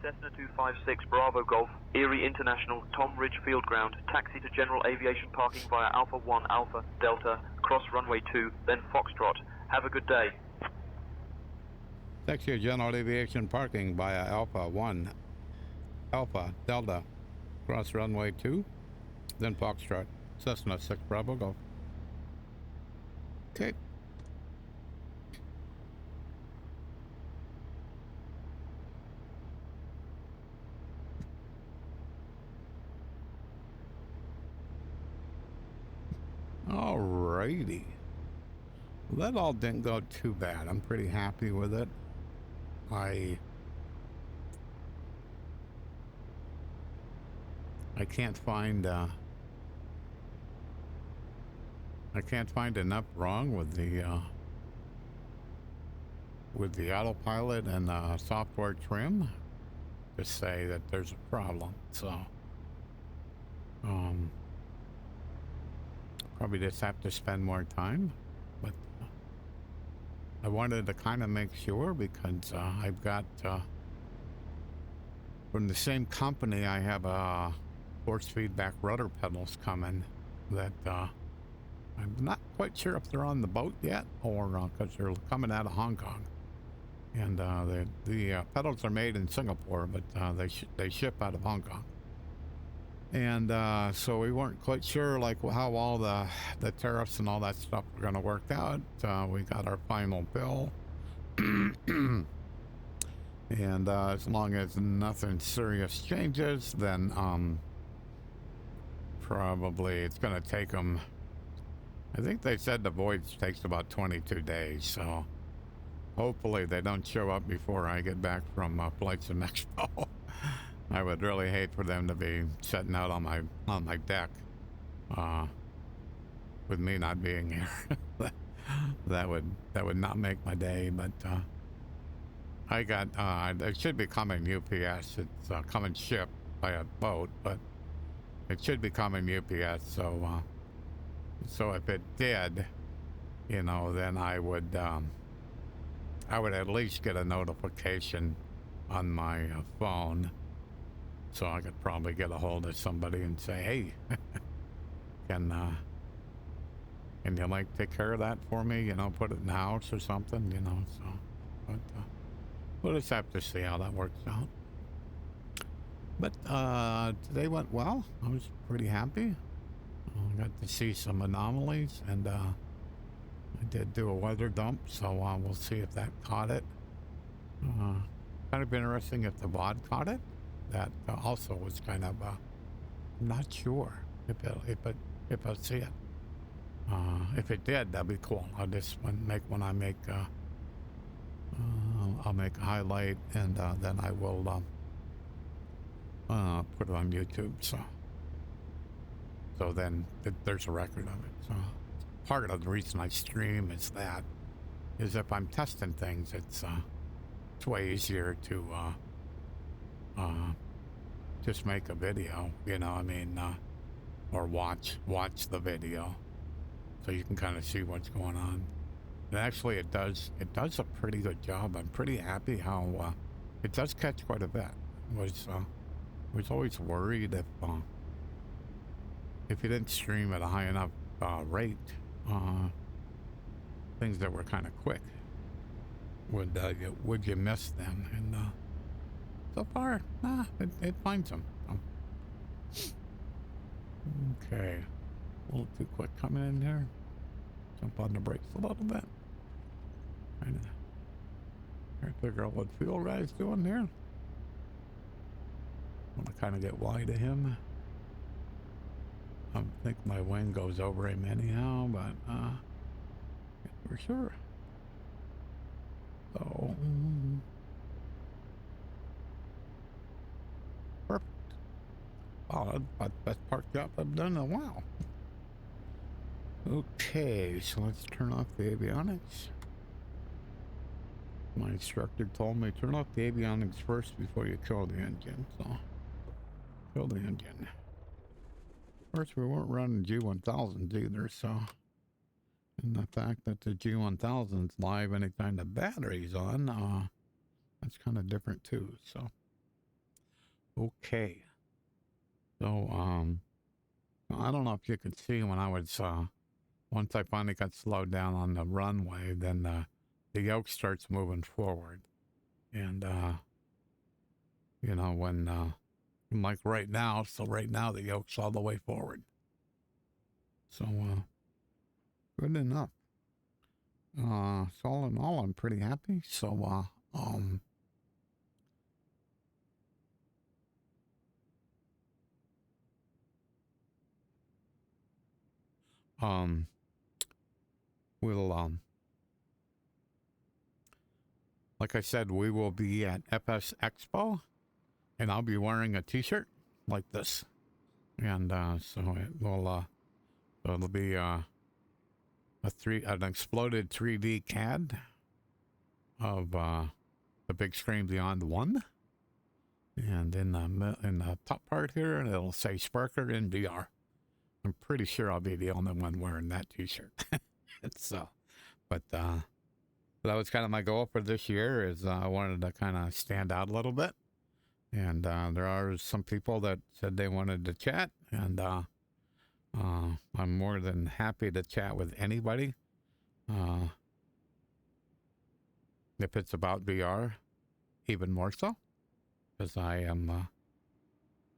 B: Cessna 256 Bravo Golf, Erie International, Tom Ridge Field Ground, taxi to general aviation parking via Alpha 1 Alpha Delta, cross runway 2, then Foxtrot. Have a good day.
A: Taxi to general aviation parking via Alpha 1 Alpha Delta, cross runway 2, then Foxtrot. Cessna 6 Bravo Golf. Okay. Alrighty. That all didn't go too bad. I'm pretty happy with it. I can't find enough wrong with the autopilot and software trim to say that there's a problem. So probably just have to spend more time, but I wanted to kind of make sure because I've got from the same company, I have force feedback rudder pedals coming that I'm not quite sure if they're on the boat yet or because they're coming out of Hong Kong. And the pedals are made in Singapore, but they ship out of Hong Kong. And so we weren't quite sure like how all the tariffs and all that stuff were going to work out. We got our final bill. And as long as nothing serious changes, then probably it's going to take them, I think they said the voyage takes about 22 days, so hopefully they don't show up before I get back from Flights and Expo. I would really hate for them to be sitting out on my deck, with me not being here. that would not make my day. But I got it should be coming UPS. It's coming shipped by a boat, but it should be coming UPS. So if it did, you know, then I would at least get a notification on my phone, so I could probably get a hold of somebody and say, hey, can you like take care of that for me? You know, put it in the house or something, you know. So, but we'll just have to see how that works out. But today went well. I was pretty happy. I got to see some anomalies, and I did do a weather dump, so we'll see if that caught it. Kind of interesting if the VOD caught it. That also was kind of I'm not sure if I'll see it. If it did, that'd be cool. I'll just when I make I'll make a highlight, and then I will put it on YouTube. So then there's a record of it. So part of the reason I stream is if I'm testing things, it's way easier to just make a video, you know, I mean, or watch the video, so you can kind of see what's going on. And actually it does a pretty good job. I'm pretty happy how it does catch quite a bit. Was always worried if you didn't stream at a high enough rate, things that were kind of quick, would you miss them? And so far, it finds them. Okay, a little too quick coming in here. Jump on the brakes a little bit. Trying to figure out what fuel guy's doing here. Want to kind of get wide of him. I think my wing goes over him anyhow, but for sure. So perfect. Wow, that's the best park job I've done in a while. Okay, so let's turn off the avionics. My instructor told me turn off the avionics first before you kill the engine. So kill the engine. Of course, we weren't running G1000s either, so. And the fact that the G1000's live anytime the battery's on, that's kind of different too, so. Okay. So, I don't know if you could see when I was, once I finally got slowed down on the runway, then the yoke starts moving forward. And, you know, when, like right now, so right now the yoke's all the way forward. So, good enough. So all in all, I'm pretty happy. So, we'll, like I said, we will be at FS Expo, and I'll be wearing a t-shirt like this. And, so it will, so it'll be, an exploded 3D CAD of, the Bigscreen Beyond 1. And in the top part here, it'll say Sparker in VR. I'm pretty sure I'll be the only one wearing that t-shirt. So, but that was kind of my goal for this year, is I wanted to kind of stand out a little bit. And there are some people that said they wanted to chat, and I'm more than happy to chat with anybody. If it's about VR, even more so, because I am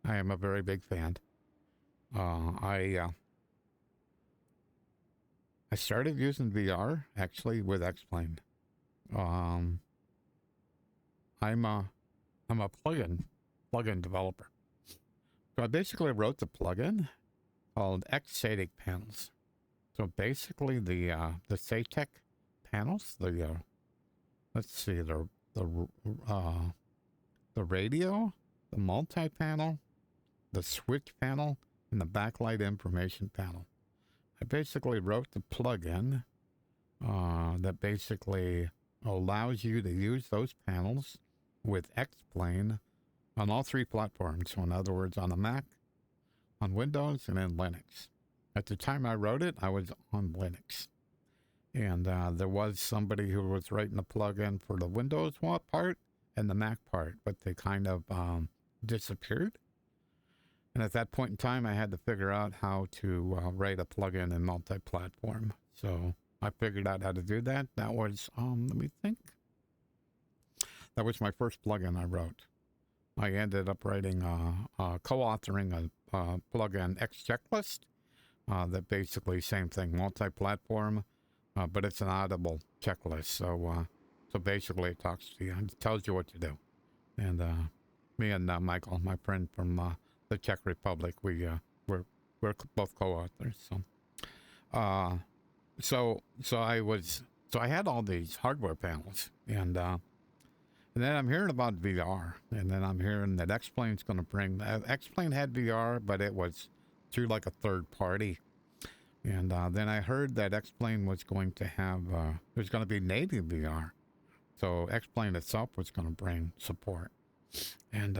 A: a very big fan. I started using VR actually with X-Plane. I'm a plugin developer. So I basically wrote the plugin called X-Satic panels. So basically the SayTech panels, the
C: let's see, the radio, the multi-panel, the switch panel, and the backlight information panel. I basically wrote the plugin that basically allows you to use those panels with X-Plane on all three platforms. So in other words, on the Mac, on Windows, and in Linux. At the time I wrote it, I was on Linux. And there was somebody who was writing the plugin for the Windows part and the Mac part, but they kind of disappeared. And at that point in time, I had to figure out how to write a plugin in multi-platform. So I figured out how to do that. That was, let me think. That was my first plugin I wrote. I ended up writing, co-authoring a plugin X checklist that basically same thing, multi-platform, but it's an audible checklist. So basically it talks to you and tells you what to do. And me and Michael, my friend from the Czech Republic, we're both co-authors. So I had all these hardware panels, and then I'm hearing about VR, and then I'm hearing that X-Plane's going to bring. X-Plane had VR, but it was through like a third party. And then I heard that X-Plane was going to have, there's going to be native VR. So X-Plane itself was going to bring support. And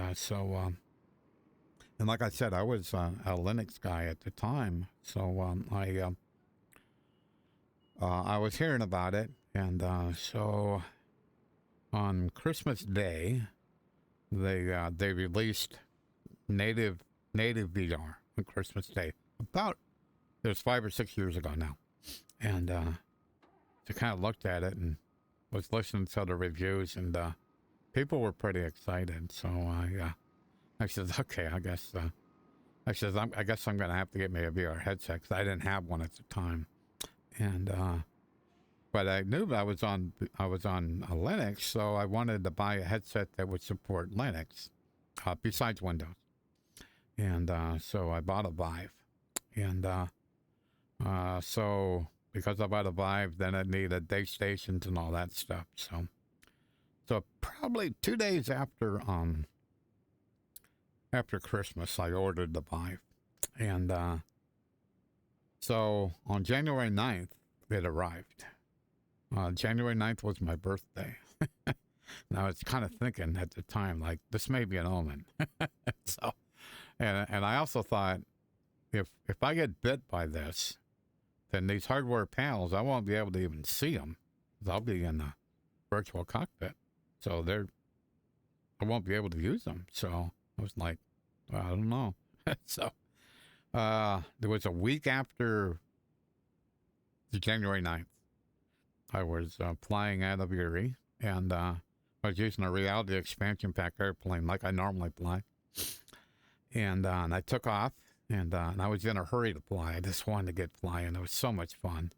C: and like I said, I was a Linux guy at the time. So I was hearing about it. And so on Christmas Day, they released native VR on Christmas Day. It was 5 or 6 years ago now. And I kind of looked at it and was listening to the reviews, and people were pretty excited. So I said, okay, I guess I'm going to have to get me a VR headset, because I didn't have one at the time. And but I knew I was on a Linux, so I wanted to buy a headset that would support Linux besides Windows. And so I bought a Vive. And so because I bought a Vive, then it needed base stations and all that stuff. So probably 2 days after Christmas, I ordered the Vive. And so on January 9th, it arrived. January 9th was my birthday. Now, I was kind of thinking at the time, like, this may be an omen. So, and I also thought, if I get bit by this, then these hardware panels, I won't be able to even see them, because I'll be in the virtual cockpit. So I won't be able to use them. So I was like, well, I don't know. So there was a week after the January 9th. I was flying out of Erie, and I was using a reality expansion pack airplane like I normally fly. And I took off, and I was in a hurry to fly. I just wanted to get flying. It was so much fun.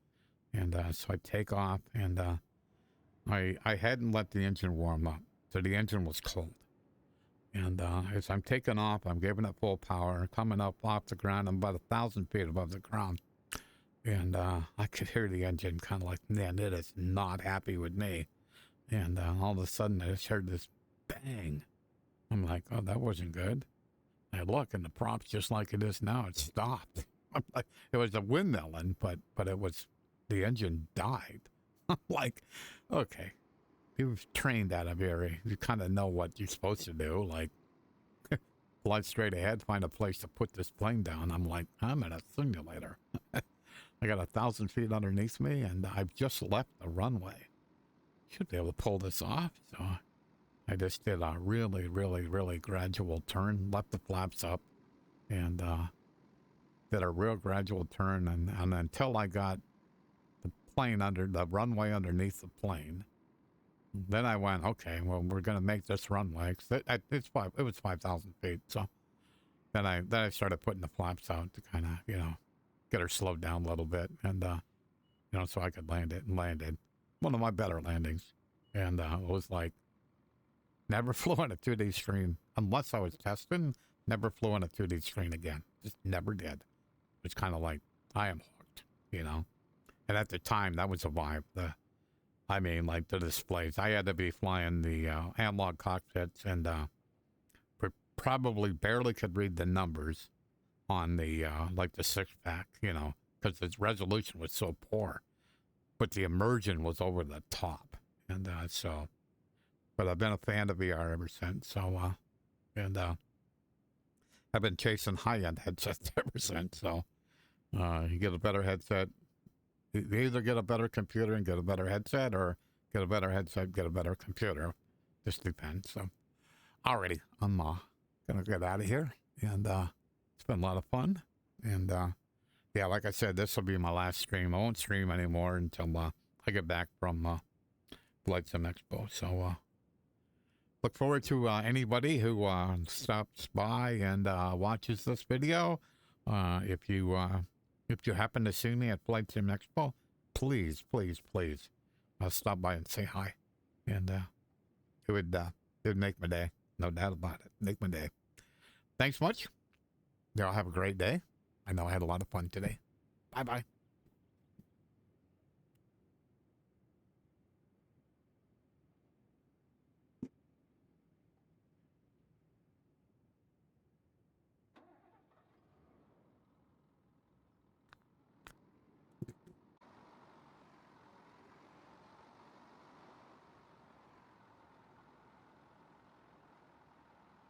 C: And so I take off, and I hadn't let the engine warm up, so the engine was cold. And as I'm taking off, I'm giving it full power, coming up off the ground. I'm about 1,000 feet above the ground. And I could hear the engine kind of like, man, it is not happy with me. And all of a sudden, I just heard this bang. I'm like, oh, that wasn't good. I look, and the prompt's just like it is now. It stopped. I'm like, it was a windmilling, but it was, the engine died. I'm like, okay, you've trained out of Erie. You kind of know what you're supposed to do. Like, fly straight ahead, find a place to put this plane down. I'm like, I'm in a simulator. I got 1,000 feet underneath me, and I've just left the runway. Should be able to pull this off. So I just did a really, really, really gradual turn, left the flaps up, and did a real gradual turn. And until I got the plane under the runway underneath the plane, then I went, okay, well, we're going to make this runway. It was 5,000 feet. So then I started putting the flaps out to kind of, get her slowed down a little bit, and so I could land it, and landed one of my better landings. And it was like, never flew on a 2D screen unless I was testing. Never flew on a 2D screen again. Just never did. It's kind of like, I am hooked, And at the time, that was a vibe.
A: I mean, like the displays. I had to be flying the analog cockpits and probably barely could read the numbers on the like the 6-pack, you know, because its resolution was so poor. But the immersion was over the top, and so. But I've been a fan of VR ever since. So, and I've been chasing high-end headsets ever since. So, you get a better headset. You either get a better computer and get a better headset, or get a better headset, get a better computer. Just depends. So, alrighty, I'm gonna get out of here, and it's been a lot of fun. And yeah, like I said, this will be my last stream. I won't stream anymore until I get back from Flight Sim Expo. So, look forward to anybody who stops by and watches this video. If you happen to see me at Flight Sim Expo, please stop by and say hi, and it would make my day, no doubt about it. Make my day. Thanks much. Y'all have a great day. I know I had a lot of fun today. Bye bye.